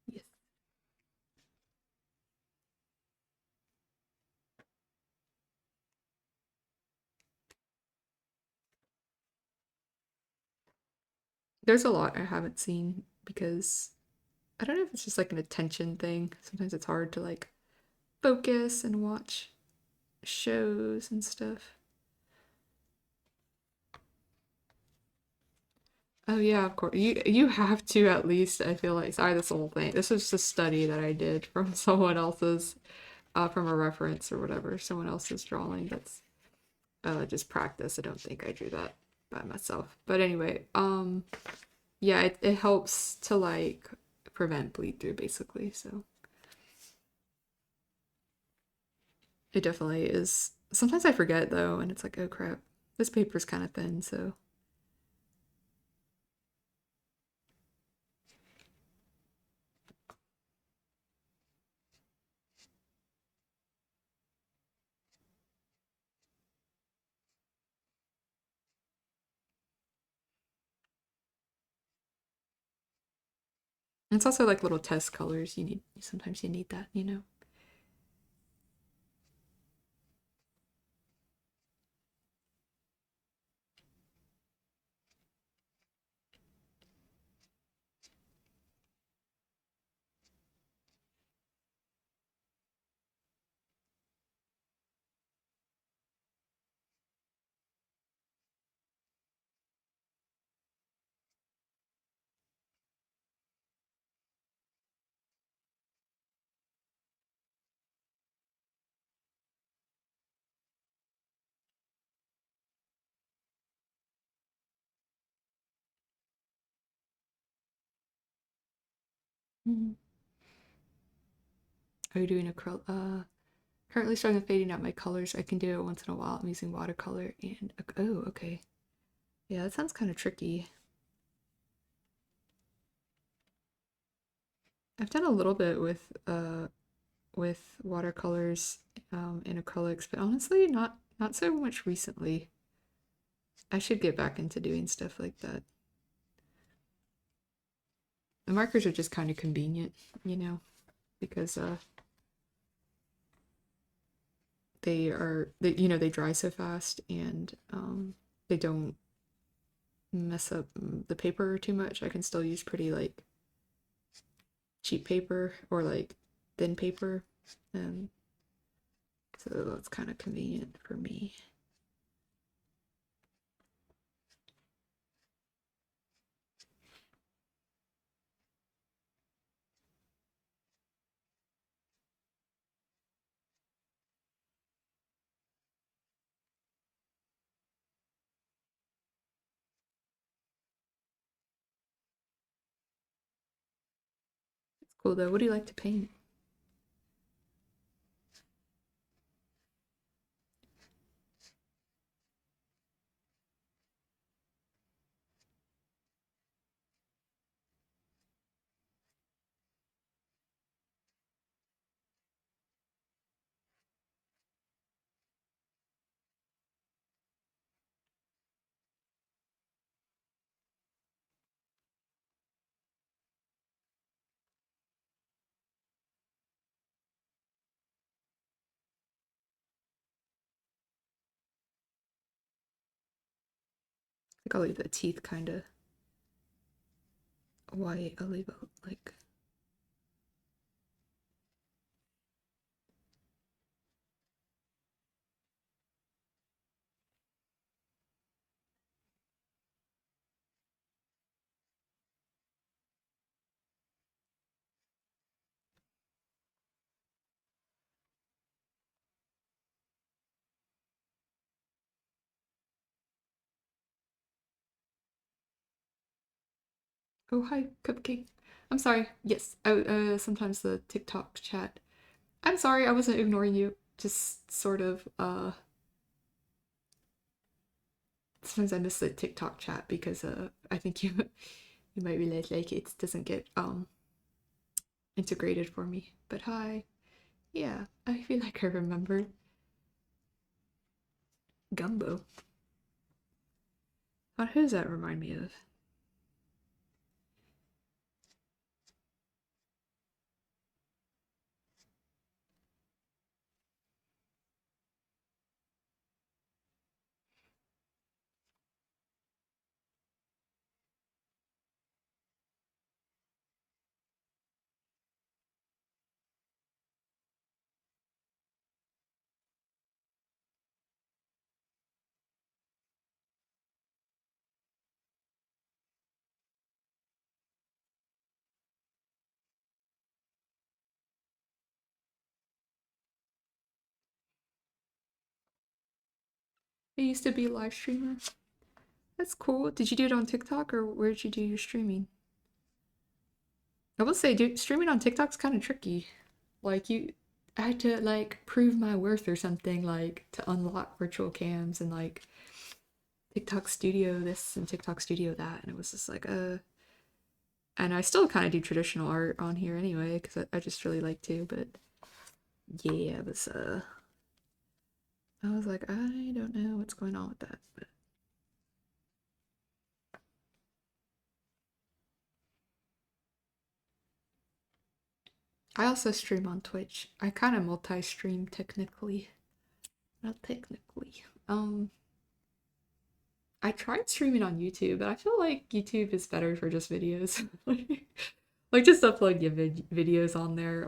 Yes. There's a lot I haven't seen because I don't know if it's just like an attention thing. Sometimes it's hard to like focus and watch shows and stuff. Oh yeah, of course. You have to at least, I feel like, sorry, this whole thing. This was just a study that I did from someone else's from a reference or whatever, someone else's drawing. That's just practice. I don't think I drew that by myself. But anyway, yeah, it helps to like prevent bleed through basically. So it definitely is. Sometimes I forget though, and it's like, oh crap, this paper's kind of thin, so it's also like little test colors. Sometimes you need that, you know. Mhm. Are you doing acrylic? Currently starting with fading out my colors. I can do it once in a while. I'm using watercolor and oh, okay. Yeah, that sounds kind of tricky. I've done a little bit with watercolors and acrylics, but honestly, not so much recently. I should get back into doing stuff like that. The markers are just kind of convenient, you know, because they dry so fast and they don't mess up the paper too much. I can still use pretty like cheap paper or like thin paper. And so that's kind of convenient for me. It's cool though. What do you like to paint? Like I'll leave the teeth kind of white. I'll leave it like. Oh, hi, Cupcake. I'm sorry. Yes, sometimes the TikTok chat. I'm sorry, I wasn't ignoring you. Just sort of, sometimes I miss the TikTok chat because, I think you, you might realize like it doesn't get, integrated for me. But hi. Yeah, I feel like I remember Gumbo. Who does that remind me of? I used to be a live streamer. That's cool. Did you do it on TikTok or where did you do your streaming? I will say, dude, streaming on TikTok's kind of tricky. Like I had to like prove my worth or something like to unlock virtual cams and like TikTok Studio this and TikTok Studio that, and it was just like and I still kind of do traditional art on here anyway because I just really like to, but yeah, it was I was like I don't know what's going on with that, but I also stream on Twitch. I kind of multi-stream technically, not technically. I tried streaming on YouTube, but I feel like YouTube is better for just videos. Like just upload your videos on there.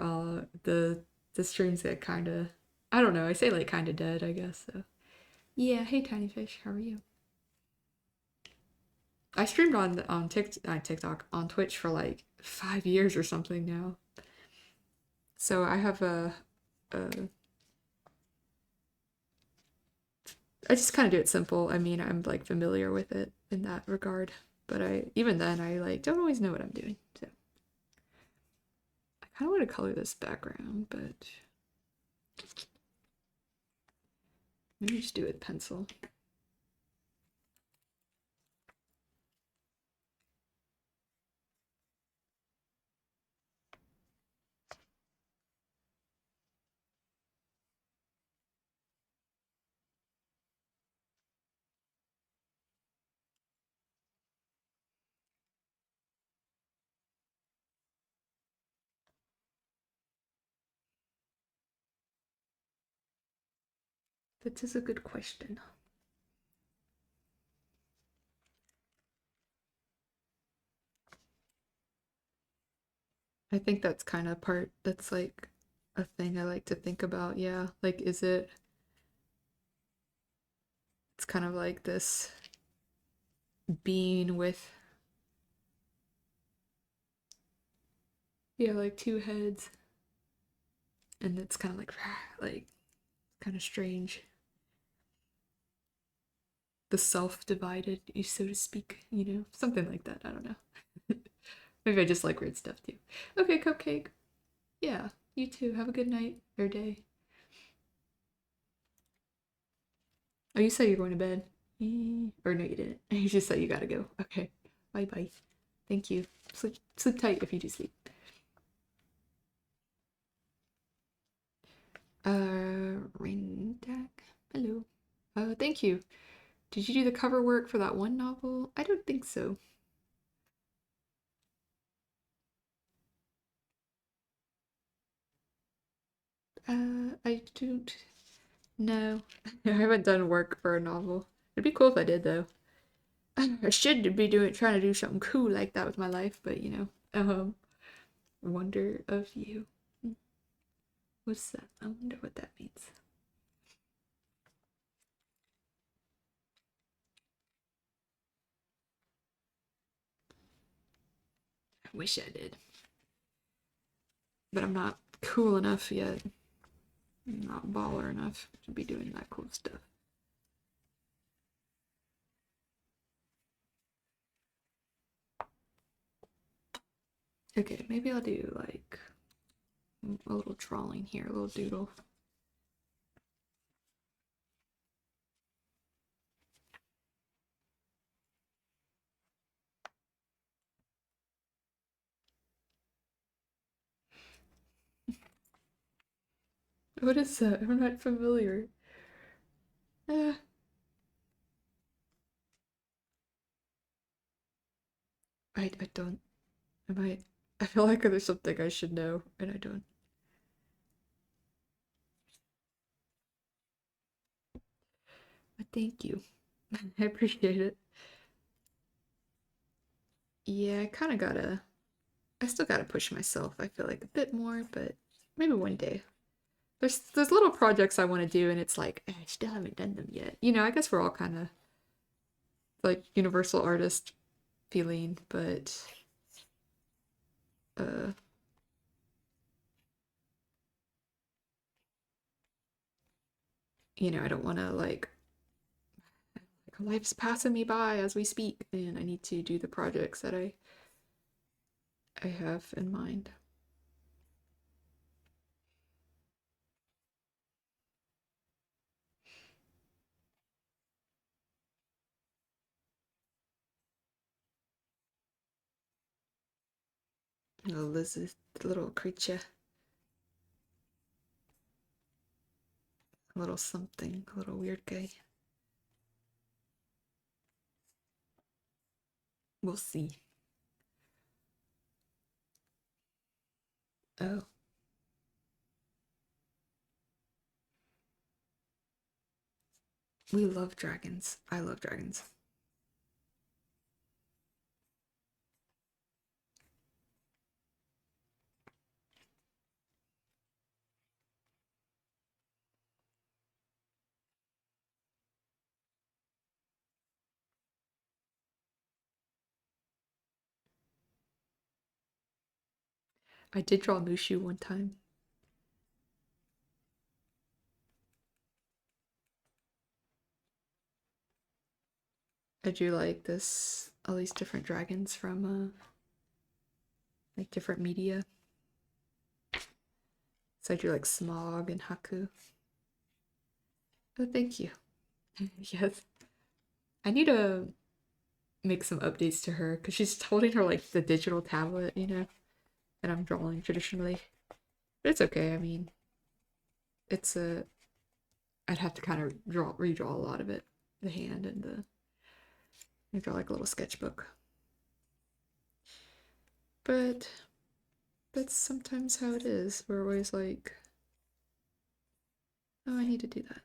The streams get kind of, I don't know. I say like kind of dead, I guess. So yeah. Hey, Tiny Fish, how are you? I streamed on TikTok on Twitch for like 5 years or something now. So I have a I just kind of do it simple. I mean, I'm like familiar with it in that regard, but I even then I like don't always know what I'm doing. So I kind of want to color this background, but maybe just do it with pencil. That is a good question. I think that's kind of part that's like a thing I like to think about. Yeah, like is it it's kind of like this being with yeah, like two heads and it's kind of like kind of strange. The self divided, so to speak, something like that. I don't know. Maybe I just like weird stuff too. Okay, Cupcake. Yeah, you too. Have a good night or day. Oh, you said you're going to bed. Or no, you didn't. You just said you gotta go. Okay. Bye bye. Thank you. Sleep tight if you do sleep. Rain Deck. Hello. Thank you. Did you do the cover work for that one novel? I don't think so. I don't know. I haven't done work for a novel. It'd be cool if I did though. I should be trying to do something cool like that with my life, but wonder of you. What's that? I wonder what that means. I wish I did, but I'm not cool enough yet. I'm not baller enough to be doing that cool stuff. Okay, maybe I'll do like a little drawing here, a little doodle. What is that? I'm not familiar. Uh, I don't. Am I? I feel like there's something I should know, and I don't. But thank you. I appreciate it. Yeah, I kind of gotta. I still gotta push myself. I feel like a bit more, but maybe one day. There's little projects I want to do, and it's like I still haven't done them yet. I guess we're all kind of like universal artist feeling, but uh, I don't want to like life's passing me by as we speak, and I need to do the projects that I have in mind. Little lizard, little creature, a little something, a little weird guy. We'll see. Oh, we love dragons. I love dragons. I did draw Mushu one time. I drew like this, all these different dragons from like different media. So I drew like Smog and Haku. Oh, thank you. Yes. I need to make some updates to her because she's holding her like the digital tablet, and I'm drawing traditionally. But it's okay. I mean, it's a I'd have to kind of redraw a lot of it, the hand and I draw like a little sketchbook. But that's sometimes how it is. We're always like, oh, I need to do that.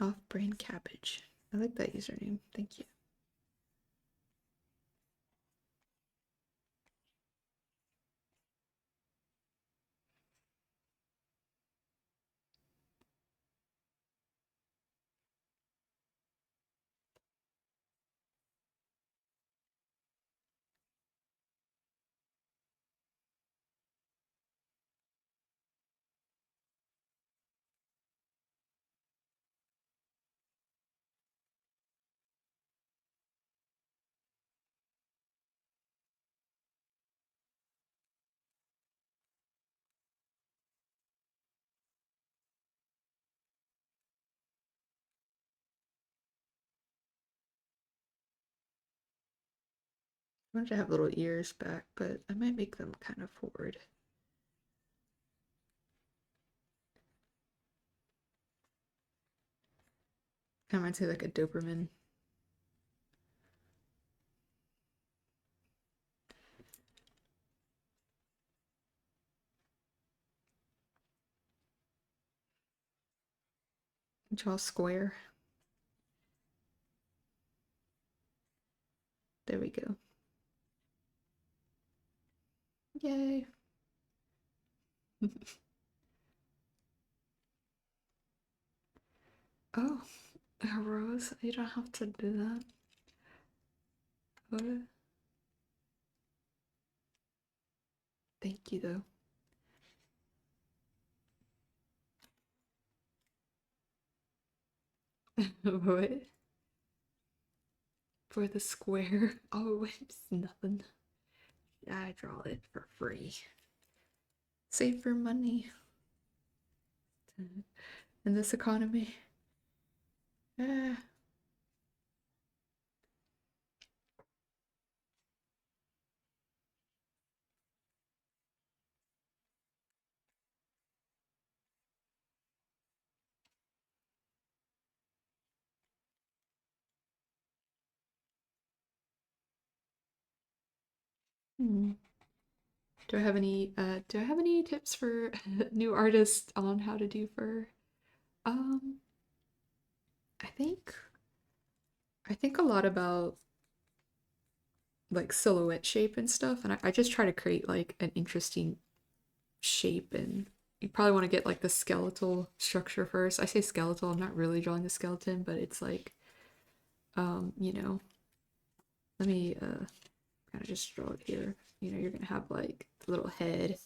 Off-brand cabbage. I like that username. Thank you. I wanted to have little ears back, but I might make them kind of forward. Kind of reminds me of like a Doberman. Draw square. There we go. Yay. Oh, a rose. You don't have to do that. What? Thank you, though. What? For the square. Oh, it's nothing. I draw it for free. Save for money in this economy. Ah. Hmm. Do I have any tips for new artists on how to do fur? Um, I think I think a lot about like silhouette shape and stuff, and I just try to create like an interesting shape, and you probably want to get like the skeletal structure first. I say skeletal, I'm not really drawing the skeleton, but it's like you know, let me kind of just draw it here. You know, you're gonna have like the little head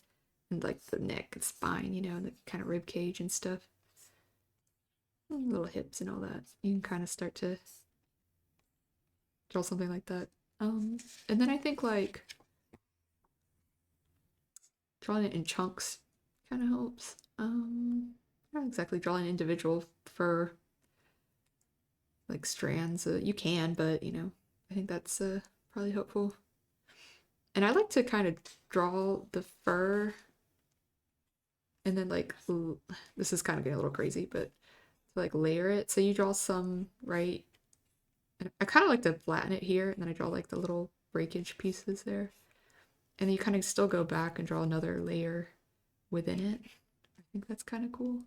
and like the neck and spine, you know, and the kind of rib cage and stuff. Little hips and all that. You can kind of start to draw something like that. And then I think like drawing it in chunks kind of helps. Not exactly drawing individual for like strands. You can, but you know, I think that's probably helpful. And I like to kind of draw the fur and then like this is kind of getting a little crazy, but to like layer it. So you draw some right, and I kind of like to flatten it here, and then I draw like the little breakage pieces there, and then you kind of still go back and draw another layer within it. I think that's kind of cool.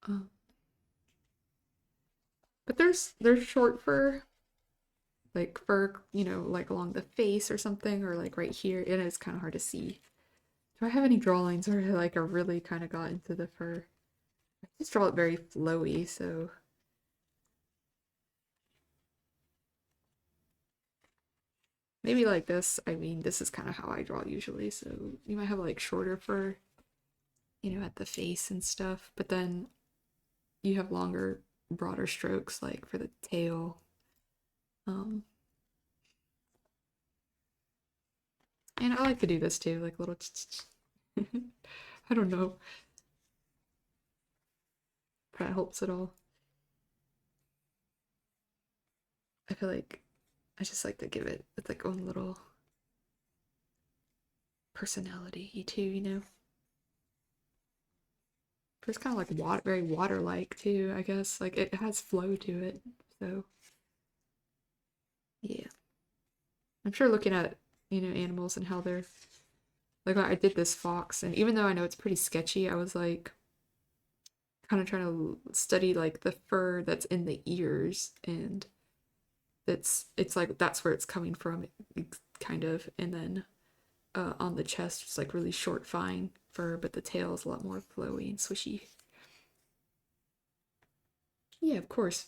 Um, but there's short fur, like fur, you know, like along the face or something, or like right here. It is kind of hard to see. Do I have any drawings where I like are really kind of got into the fur? I just draw it very flowy, so maybe like this. I mean, this is kind of how I draw usually. So you might have like shorter fur, you know, at the face and stuff, but then you have longer, broader strokes like for the tail. Um, and I like to do this too, like little. I don't know if that helps at all. I feel like I just like to give it its like own little personality too, you know. But it's kind of like water, very water-like too, I guess. Like it has flow to it, so yeah. I'm sure looking at you know animals and how they're like I did this fox, and even though I know it's pretty sketchy, I was like kind of trying to study like the fur that's in the ears, and it's like that's where it's coming from, kind of, and then on the chest it's like really short, fine fur, but the tail is a lot more flowy and swishy. Yeah, of course.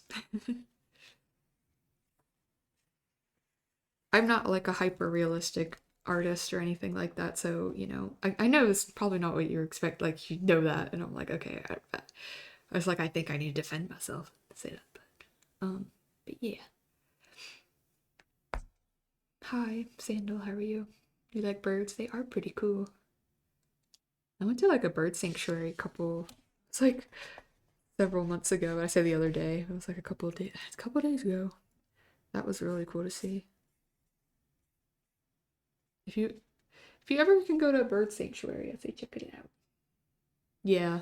I'm not like a hyper realistic artist or anything like that, so you know, I know it's probably not what you expect. Like you know that, and I'm like, okay, I was like, I think I need to defend myself to say that, but yeah. Hi, Sandal. How are you? You like birds? They are pretty cool. I went to like a bird sanctuary it's like several months ago. I say the other day. It was like a couple days ago. That was really cool to see. If you If you ever can go to a bird sanctuary, I say check it out. Yeah.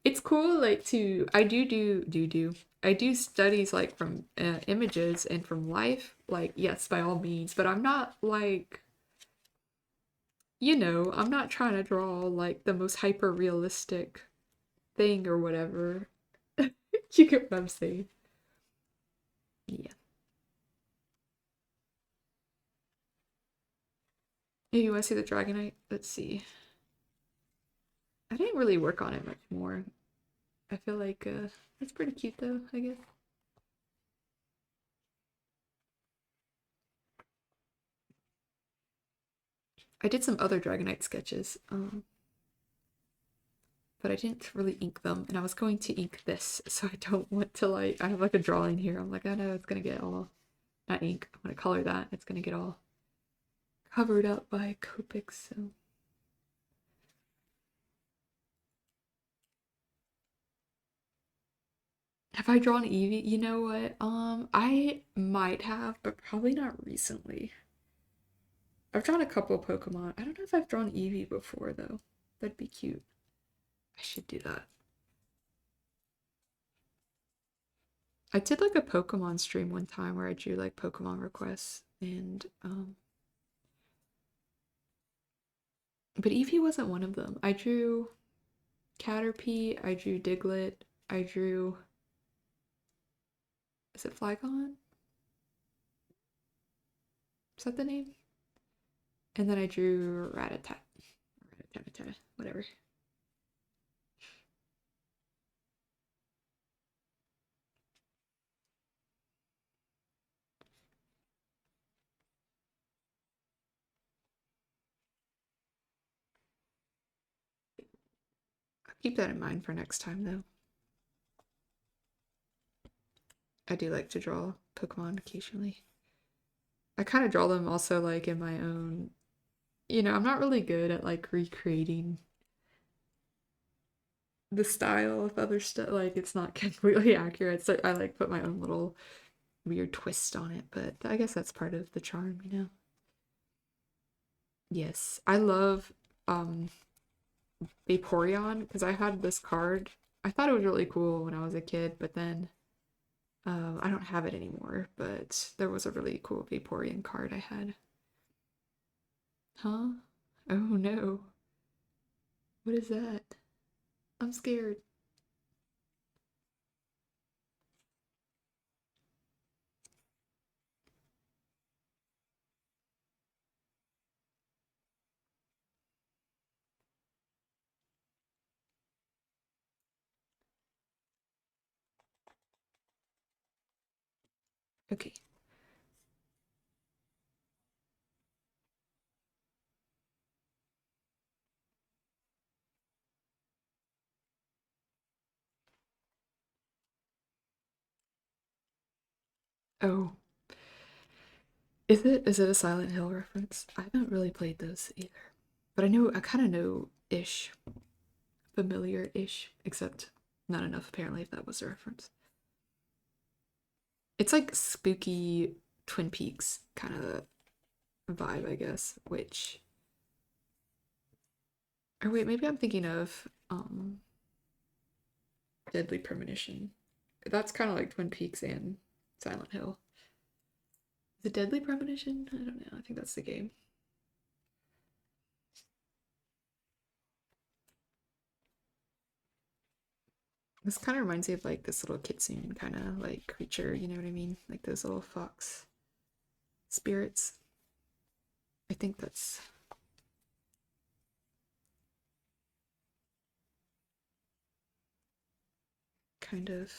It's cool, like to I do studies like from images and from life, like yes, by all means, but I'm not like, I'm not trying to draw like the most hyper realistic thing or whatever. You get what I'm saying? Yeah. Hey, you want to see the Dragonite? Let's see. I didn't really work on it much more. I feel like it's pretty cute though, I guess. I did some other Dragonite sketches, but I didn't really ink them, and I was going to ink this, so I don't want to like, I have like a drawing here. I'm like, I know it's gonna get all, not ink, I'm gonna color that. It's gonna get all covered up by Copic, so. Have I drawn Eevee? You know what? I might have, but probably not recently. I've drawn a couple of Pokemon. I don't know if I've drawn Eevee before though. That'd be cute. I should do that. I did like a Pokemon stream one time where I drew like Pokemon requests and but Eevee wasn't one of them. I drew Caterpie, I drew Diglett, I drew, is it Flygon? Is that the name? And then I drew Rattata. Rattata, whatever. I'll keep that in mind for next time though. I do like to draw Pokemon occasionally. I kind of draw them also like in my own, I'm not really good at like recreating the style of other stuff. Like it's not completely accurate. So I like put my own little weird twist on it, but I guess that's part of the charm. Yes, I love Vaporeon because I had this card. I thought it was really cool when I was a kid, but then I don't have it anymore. But there was a really cool Vaporeon card I had. Huh? Oh no. What is that? I'm scared. Okay. Oh, is it a Silent Hill reference? I haven't really played those either. But I kind of know ish, familiar-ish, except not enough apparently if that was a reference. It's like spooky Twin Peaks kind of vibe, I guess, which or wait, maybe I'm thinking of Deadly Premonition. That's kind of like Twin Peaks and Silent Hill. The Deadly Premonition? I don't know. I think that's the game. This kind of reminds me of like this little kitsune kind of like creature, you know what I mean? Like those little fox spirits. I think that's kind of.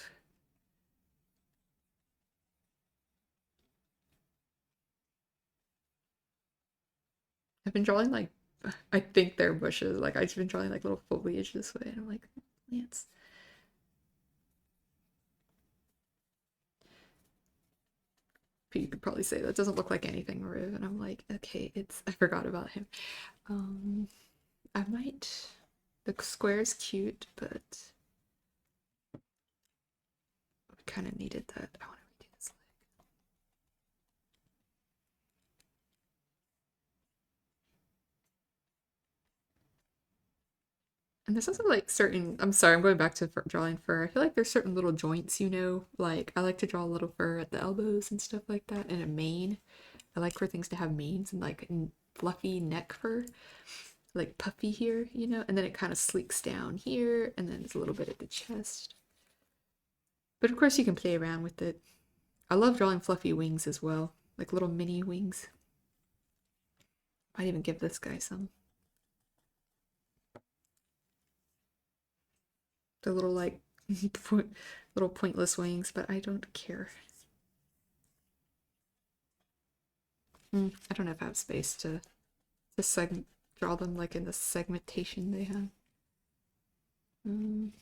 I've been drawing like, I think they're bushes. Like I've been drawing like little foliage this way, and I'm like, plants. You could probably say that doesn't look like anything, Riv. And I'm like, okay, I forgot about him. Um, I might. The square is cute, but we kind of needed that. I want to redo this leg. And there's also like certain, I'm sorry, I'm going back to drawing fur. I feel like there's certain little joints, like I like to draw a little fur at the elbows and stuff like that, and a mane. I like for things to have manes and like fluffy neck fur, like puffy here, and then it kind of sleeks down here, and then there's a little bit at the chest. But of course, you can play around with it. I love drawing fluffy wings as well, like little mini wings. Might even give this guy some. The little like little pointless wings, but I don't care. I don't know if I have space to draw them like in the segmentation they have. Mm.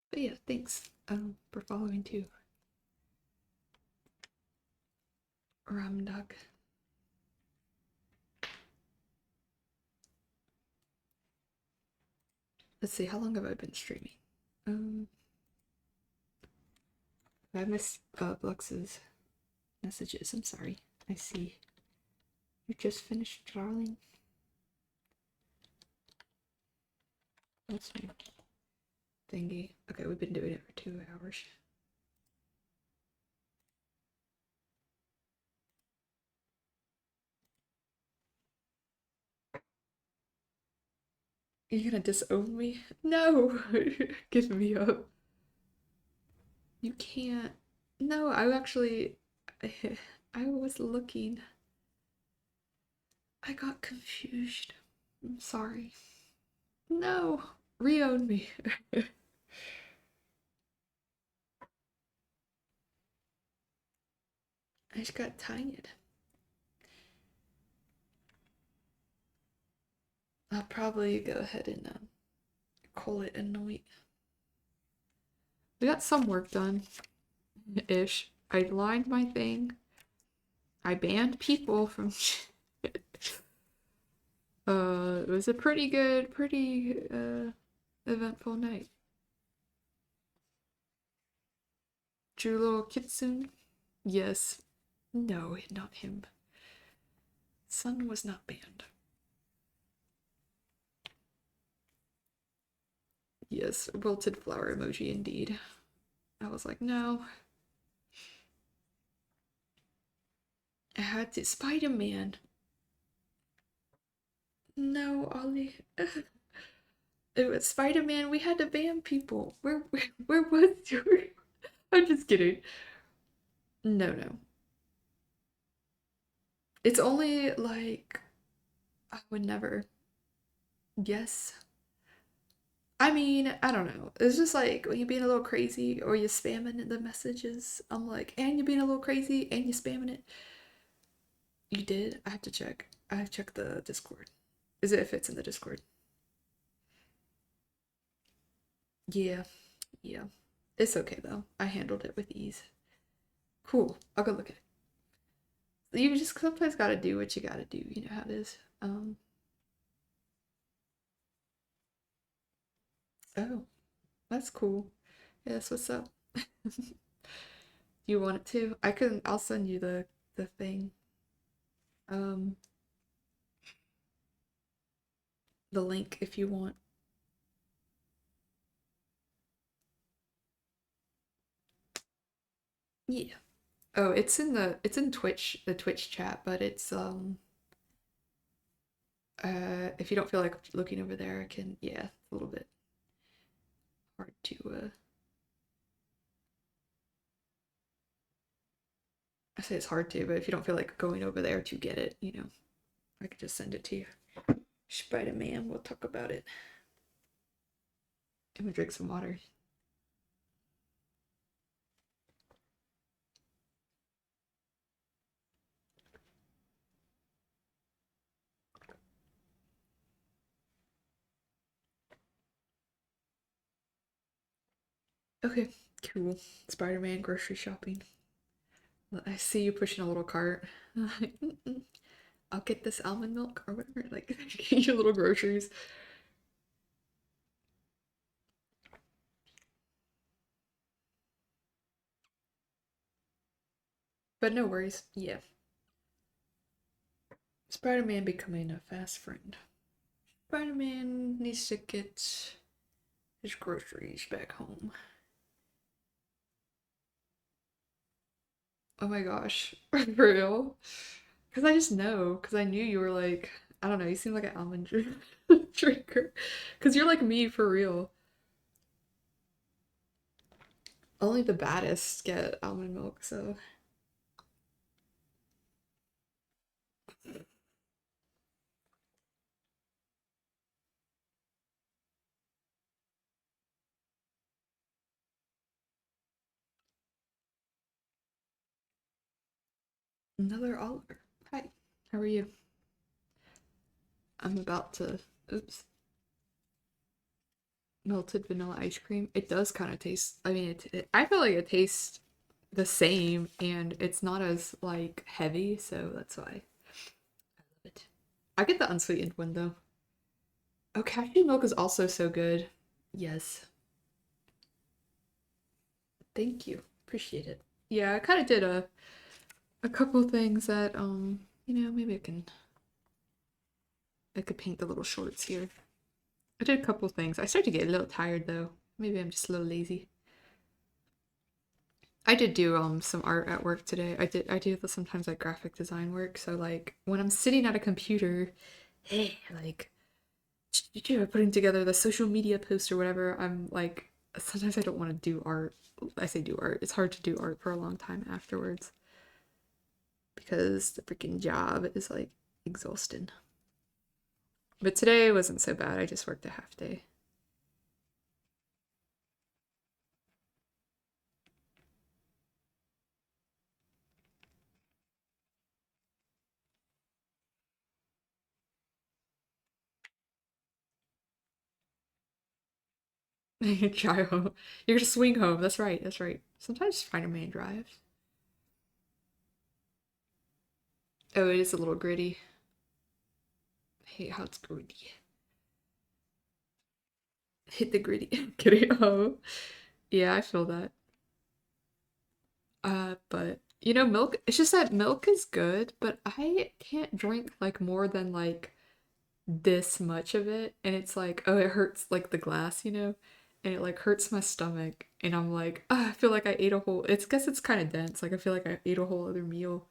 But yeah, thanks for following too, Ramdag. Let's see, how long have I been streaming? Um, I missed Blux's messages. I'm sorry. I see. You just finished drawing. That's my thingy. Okay, we've been doing it for 2 hours. You're gonna disown me? No! Give me up. You can't. No, I actually. I was looking. I got confused. I'm sorry. No! Reown me. I just got tired. I'll probably go ahead and call it a night. We got some work done ish. I lined my thing. I banned people from. It was a pretty eventful night. Drew little kitsune? Yes. No, not him. Sun was not banned. Yes, wilted flower emoji indeed. I was like, no. I had to. Spider-Man. No, Ollie. It was Spider-Man. We had to ban people. Where was your? I'm just kidding. No, no. It's only like I would never. Yes. I mean, I don't know. It's just like when you're being a little crazy or you're spamming the messages. I'm like, and you're being a little crazy and you're spamming it. You did? I have to check. I have to check the Discord. Is it if it's in the Discord? Yeah, yeah. It's okay though. I handled it with ease. Cool. I'll go look at it. You just sometimes gotta do what you gotta do. You know how it is. Oh, that's cool. Yes, what's up? You want it to? I'll send you the thing. Um, the link if you want. Yeah. Oh, it's in the Twitch chat, but it's if you don't feel like looking over there, I can, yeah, it's a little bit hard to I say it's hard to, but if you don't feel like going over there to get it, I could just send it to you. Spider-Man, we'll talk about it. I'm gonna drink some water. Okay, cool. Spider-Man grocery shopping. Well, I see you pushing a little cart. Like, I'll get this almond milk or whatever. Like, get your little groceries. But no worries. Yeah. Spider-Man becoming a fast friend. Spider-Man needs to get his groceries back home. Oh my gosh. For real? Because I just know. Because I knew you were like, I don't know, you seem like an almond drinker. Because you're like me for real. Only the baddest get almond milk, so. Another Oliver. Hi. How are you? I'm about to. Oops. Melted vanilla ice cream. It does kind of taste. I mean, I feel like it tastes the same, and it's not as like heavy, so that's why I love it. I get the unsweetened one though. Oh, cashew milk is also so good. Yes. Thank you. Appreciate it. Yeah, I kind of did a couple things that maybe I could paint the little shorts here. I did a couple things. I started to get a little tired though. Maybe I'm just a little lazy. I did do some art at work today. I do sometimes like graphic design work. So like when I'm sitting at a computer, like putting together the social media post or whatever, I'm like sometimes I don't want to do art. I say do art. It's hard to do art for a long time afterwards because the freaking job is like exhausting. But today wasn't so bad. I just worked a half day. Drive home. You're gonna swing home. That's right. That's right. Sometimes Spider-Man drives. Oh, it is a little gritty. I hate how it's gritty. Hit the gritty. Kidding. Oh, yeah, I feel that. But milk. It's just that milk is good, but I can't drink like more than like this much of it, and it's like, oh, it hurts like the glass, and it like hurts my stomach, and I'm like, I feel like I ate a whole. It's guess it's kind of dense. Like I feel like I ate a whole other meal,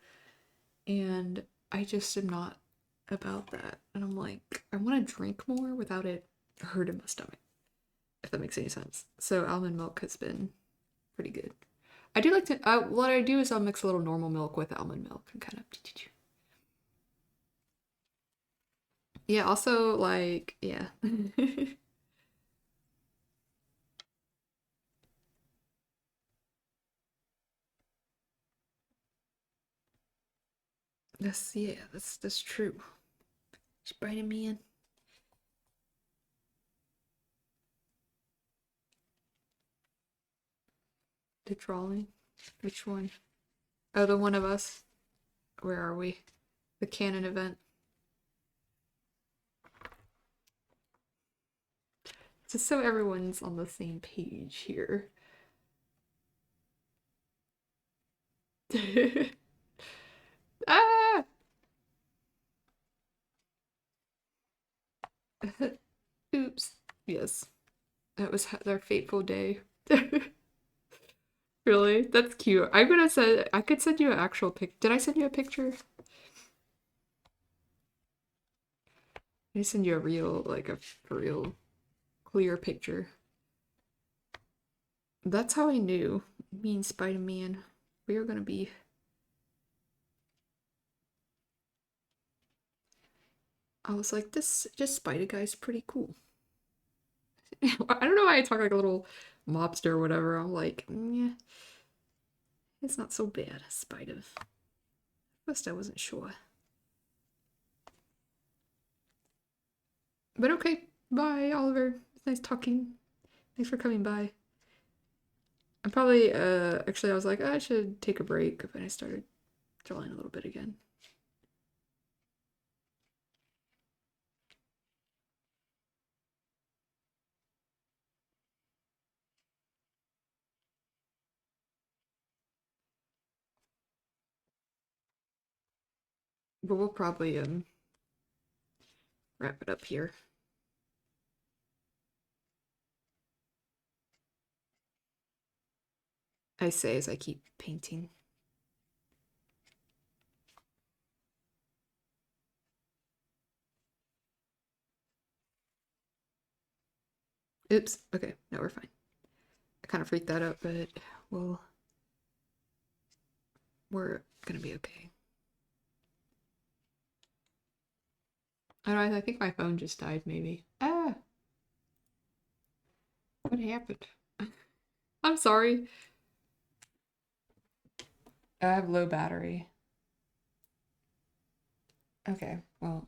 and I just am not about that. And I'm like, I want to drink more without it hurting my stomach, if that makes any sense. So almond milk has been pretty good. I do like to. What I do is I'll mix a little normal milk with almond milk and kind of. Yeah. Also, like, yeah. That's true. Spider Man. The drawing. Which one? Oh, the one of us. Where are we? The canon event. Just so everyone's on the same page here. Ah! Oops. Yes. That was their fateful day. Really? That's cute. I'm gonna send. I could send you an actual pic. Did I send you a picture? I send you a real, like a real clear picture. That's how I knew. Me and Spider Man, we are gonna be. I was like, this just Spider guy's pretty cool. I don't know why I talk like a little mobster or whatever. I'm like, yeah, it's not so bad, Spider. First, I wasn't sure. But okay, bye, Oliver. It's nice talking. Thanks for coming by. I'm probably actually I was like, "Oh, I should take a break," but I started drawing a little bit again. But we'll probably wrap it up here. I say as I keep painting. Oops. Okay, no, we're fine. I kind of freaked that out, but well, we're gonna be okay. I don't know, I think my phone just died, maybe. Ah, what happened? I'm sorry. I have low battery. Okay, well,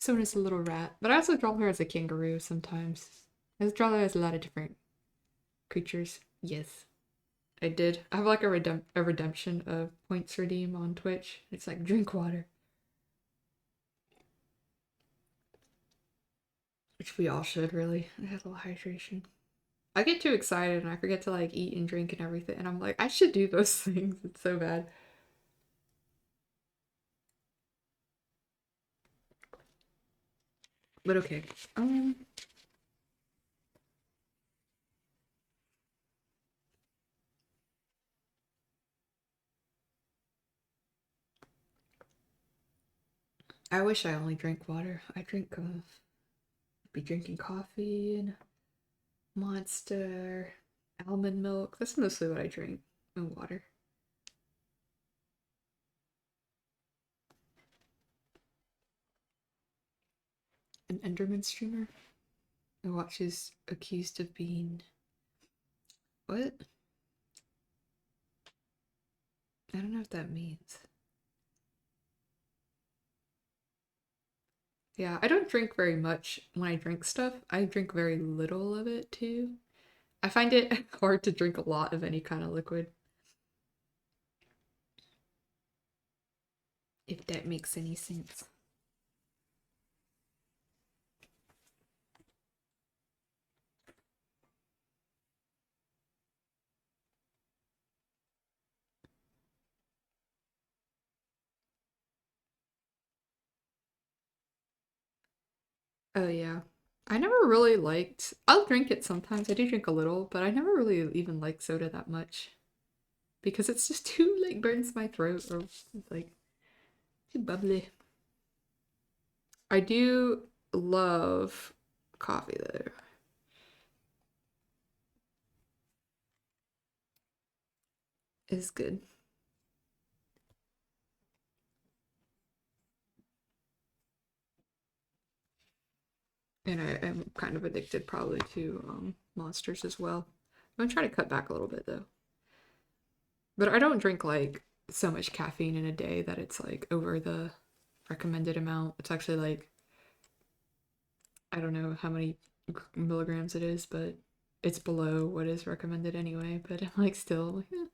someone is a little rat, but I also draw her as a kangaroo sometimes. I draw her as a lot of different creatures. Yes, I did. I have like a redemption of points redeem on Twitch. It's like drink water, which we all should really. I have a little hydration. I get too excited and I forget to like eat and drink and everything, and I'm like, I should do those things. It's so bad. But okay. I wish I only drank water. I drink be drinking coffee and Monster, almond milk. That's mostly what I drink. And water. An Enderman streamer. I watch is accused of being what? I don't know what that means. Yeah, I don't drink very much when I drink stuff. I drink very little of it too. I find it hard to drink a lot of any kind of liquid, if that makes any sense. Oh yeah. I never really liked I'll drink it sometimes. I do drink a little, but I never really even liked soda that much because it's just too like burns my throat or like too bubbly. I do love coffee though. It's good. And I am kind of addicted probably to monsters as well. I'm gonna try to cut back a little bit though. But I don't drink like so much caffeine in a day that it's like over the recommended amount. It's actually like I don't know how many milligrams it is, but it's below what is recommended anyway. But I'm like still like, eh.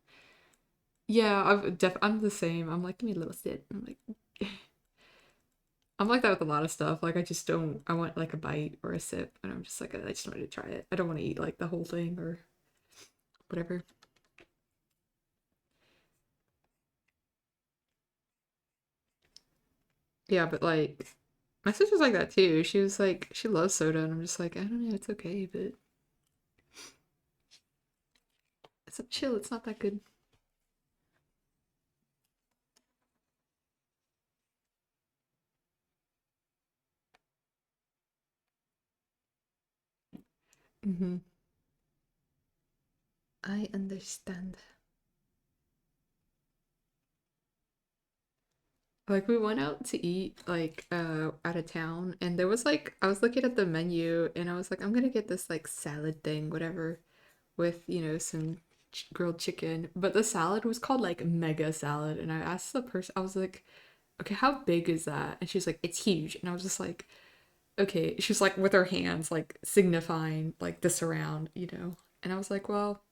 Yeah, I'm the same. I'm like, give me a little sip. I'm like I'm like that with a lot of stuff. Like I just don't I want like a bite or a sip and I'm just like I just wanted to try it. I don't want to eat like the whole thing or whatever. Yeah, but like my sister's like that too. She was like she loves soda and I'm just like, I don't know, it's okay, but it's a chill, it's not that good. Hmm. I understand. Like we went out to eat like out of town and there was like I was looking at the menu and I was like I'm gonna get this like salad thing whatever with some grilled chicken, but the salad was called like mega salad and I asked the person I was like okay how big is that and she's like it's huge and I was just like okay, she was like with her hands like signifying like the surround, you know. And I was like, well,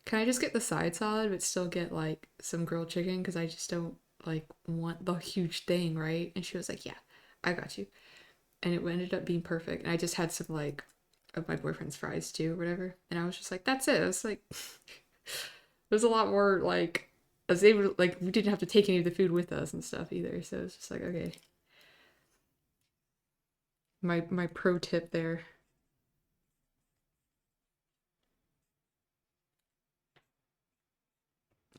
can I just get the side salad but still get like some grilled chicken because I just don't like want the huge thing, right? And she was like, yeah, I got you. And it ended up being perfect. And I just had some like of my boyfriend's fries too, or whatever. And I was just like, that's it. It was like there's a lot more like I was able to, like we didn't have to take any of the food with us and stuff either. So it's just like okay. My pro tip there.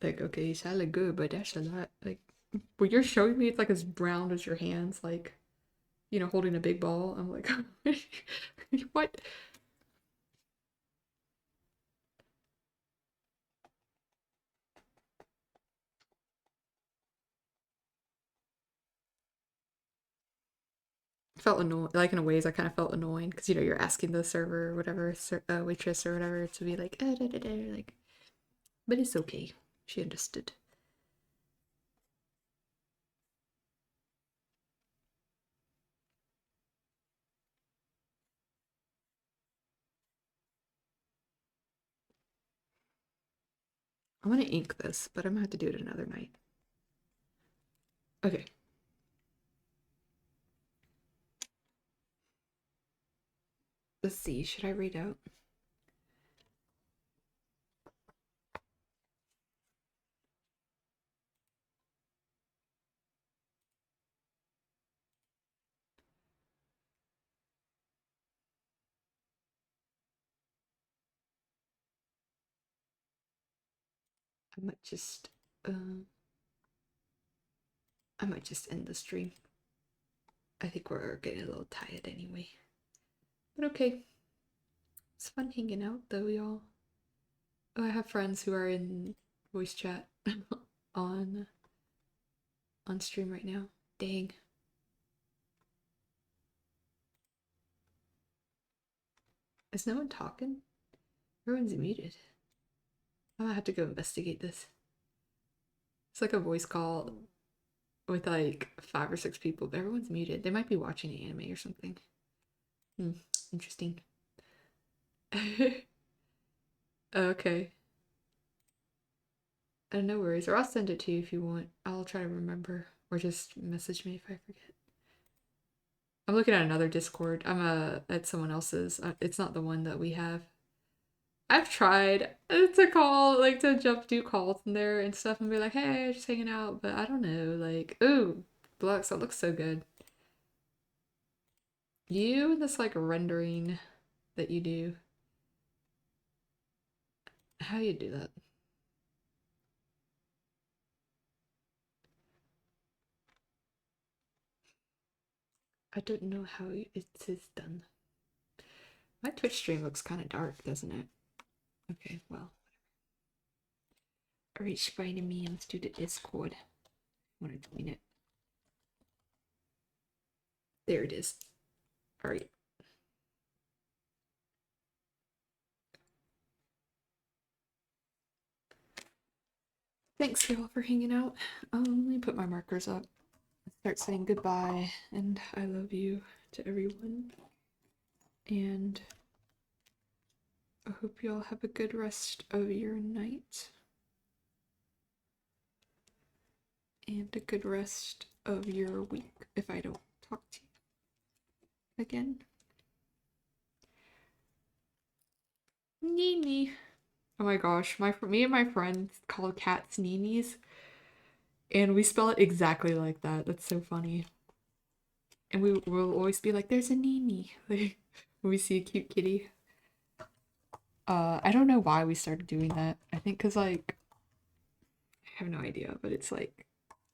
Like, okay, salad good, but that's a lot. Like when you're showing me it's like as brown as your hands, like, you know, holding a big ball. I'm like, what? Felt annoying. Like in a ways, I kind of felt annoying because you know you're asking the server or whatever, waitress or whatever, to be like, da, da, da, like, but it's okay. She understood. I'm gonna ink this, but I'm gonna have to do it another night. Okay. Let's see. Should I read out? I might just, uh, I might just end the stream. I think we're getting a little tired anyway. But okay. It's fun hanging out though, y'all. Oh, I have friends who are in voice chat on on stream right now. Dang. Is no one talking? Everyone's muted. I'm gonna have to go investigate this. It's like a voice call with like 5 or 6 people, but everyone's muted. They might be watching anime or something. Hmm, interesting. Okay. No worries. Or I'll send it to you if you want. I'll try to remember. Or just message me if I forget. I'm looking at another Discord. I'm at someone else's. It's not the one that we have. I've tried to call, like to jump do calls in there and stuff and be like, hey, just hanging out, but I don't know, like, ooh, Blux, that looks so good. You and this like rendering that you do. How do you do that? I don't know how it is done. My Twitch stream looks kind of dark, doesn't it? Okay, well. Alright, Spider Me, let's do the Discord. I want to join it. There it is. Alright. Thanks y'all for hanging out. Let me put my markers up. Start saying goodbye and I love you to everyone. And I hope you all have a good rest of your night. And a good rest of your week if I don't talk to you again. Nini. Oh my gosh, me and my friends call cats Ninis, and we spell it exactly like that. That's so funny. And we will always be like, "There's a Nini," like when we see a cute kitty. I don't know why we started doing that. I think because like I have no idea, but it's like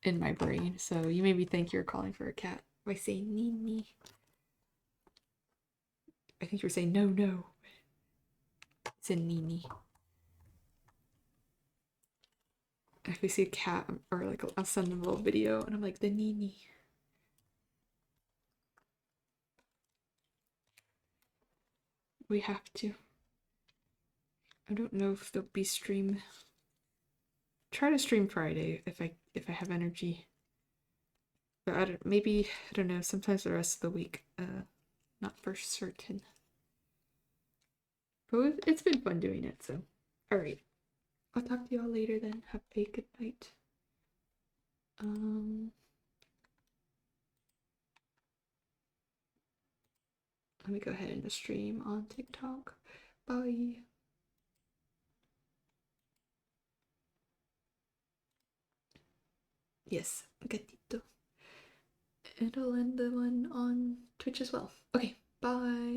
in my brain. So you maybe think you're calling for a cat by saying Nini. I think you're saying no, no. It's a Nini. If we see a cat or like I'll send them a little video and I'm like the Nini. We have to. I don't know if there'll be stream. Try to stream Friday if I have energy. But maybe I don't know. Sometimes the rest of the week. not for certain. But it's been fun doing it, so. Alright. I'll talk to y'all later then. Have a good night. Let me go ahead and stream on TikTok. Bye. Yes, gatito. And I'll end the one on Twitch as well. Okay, bye.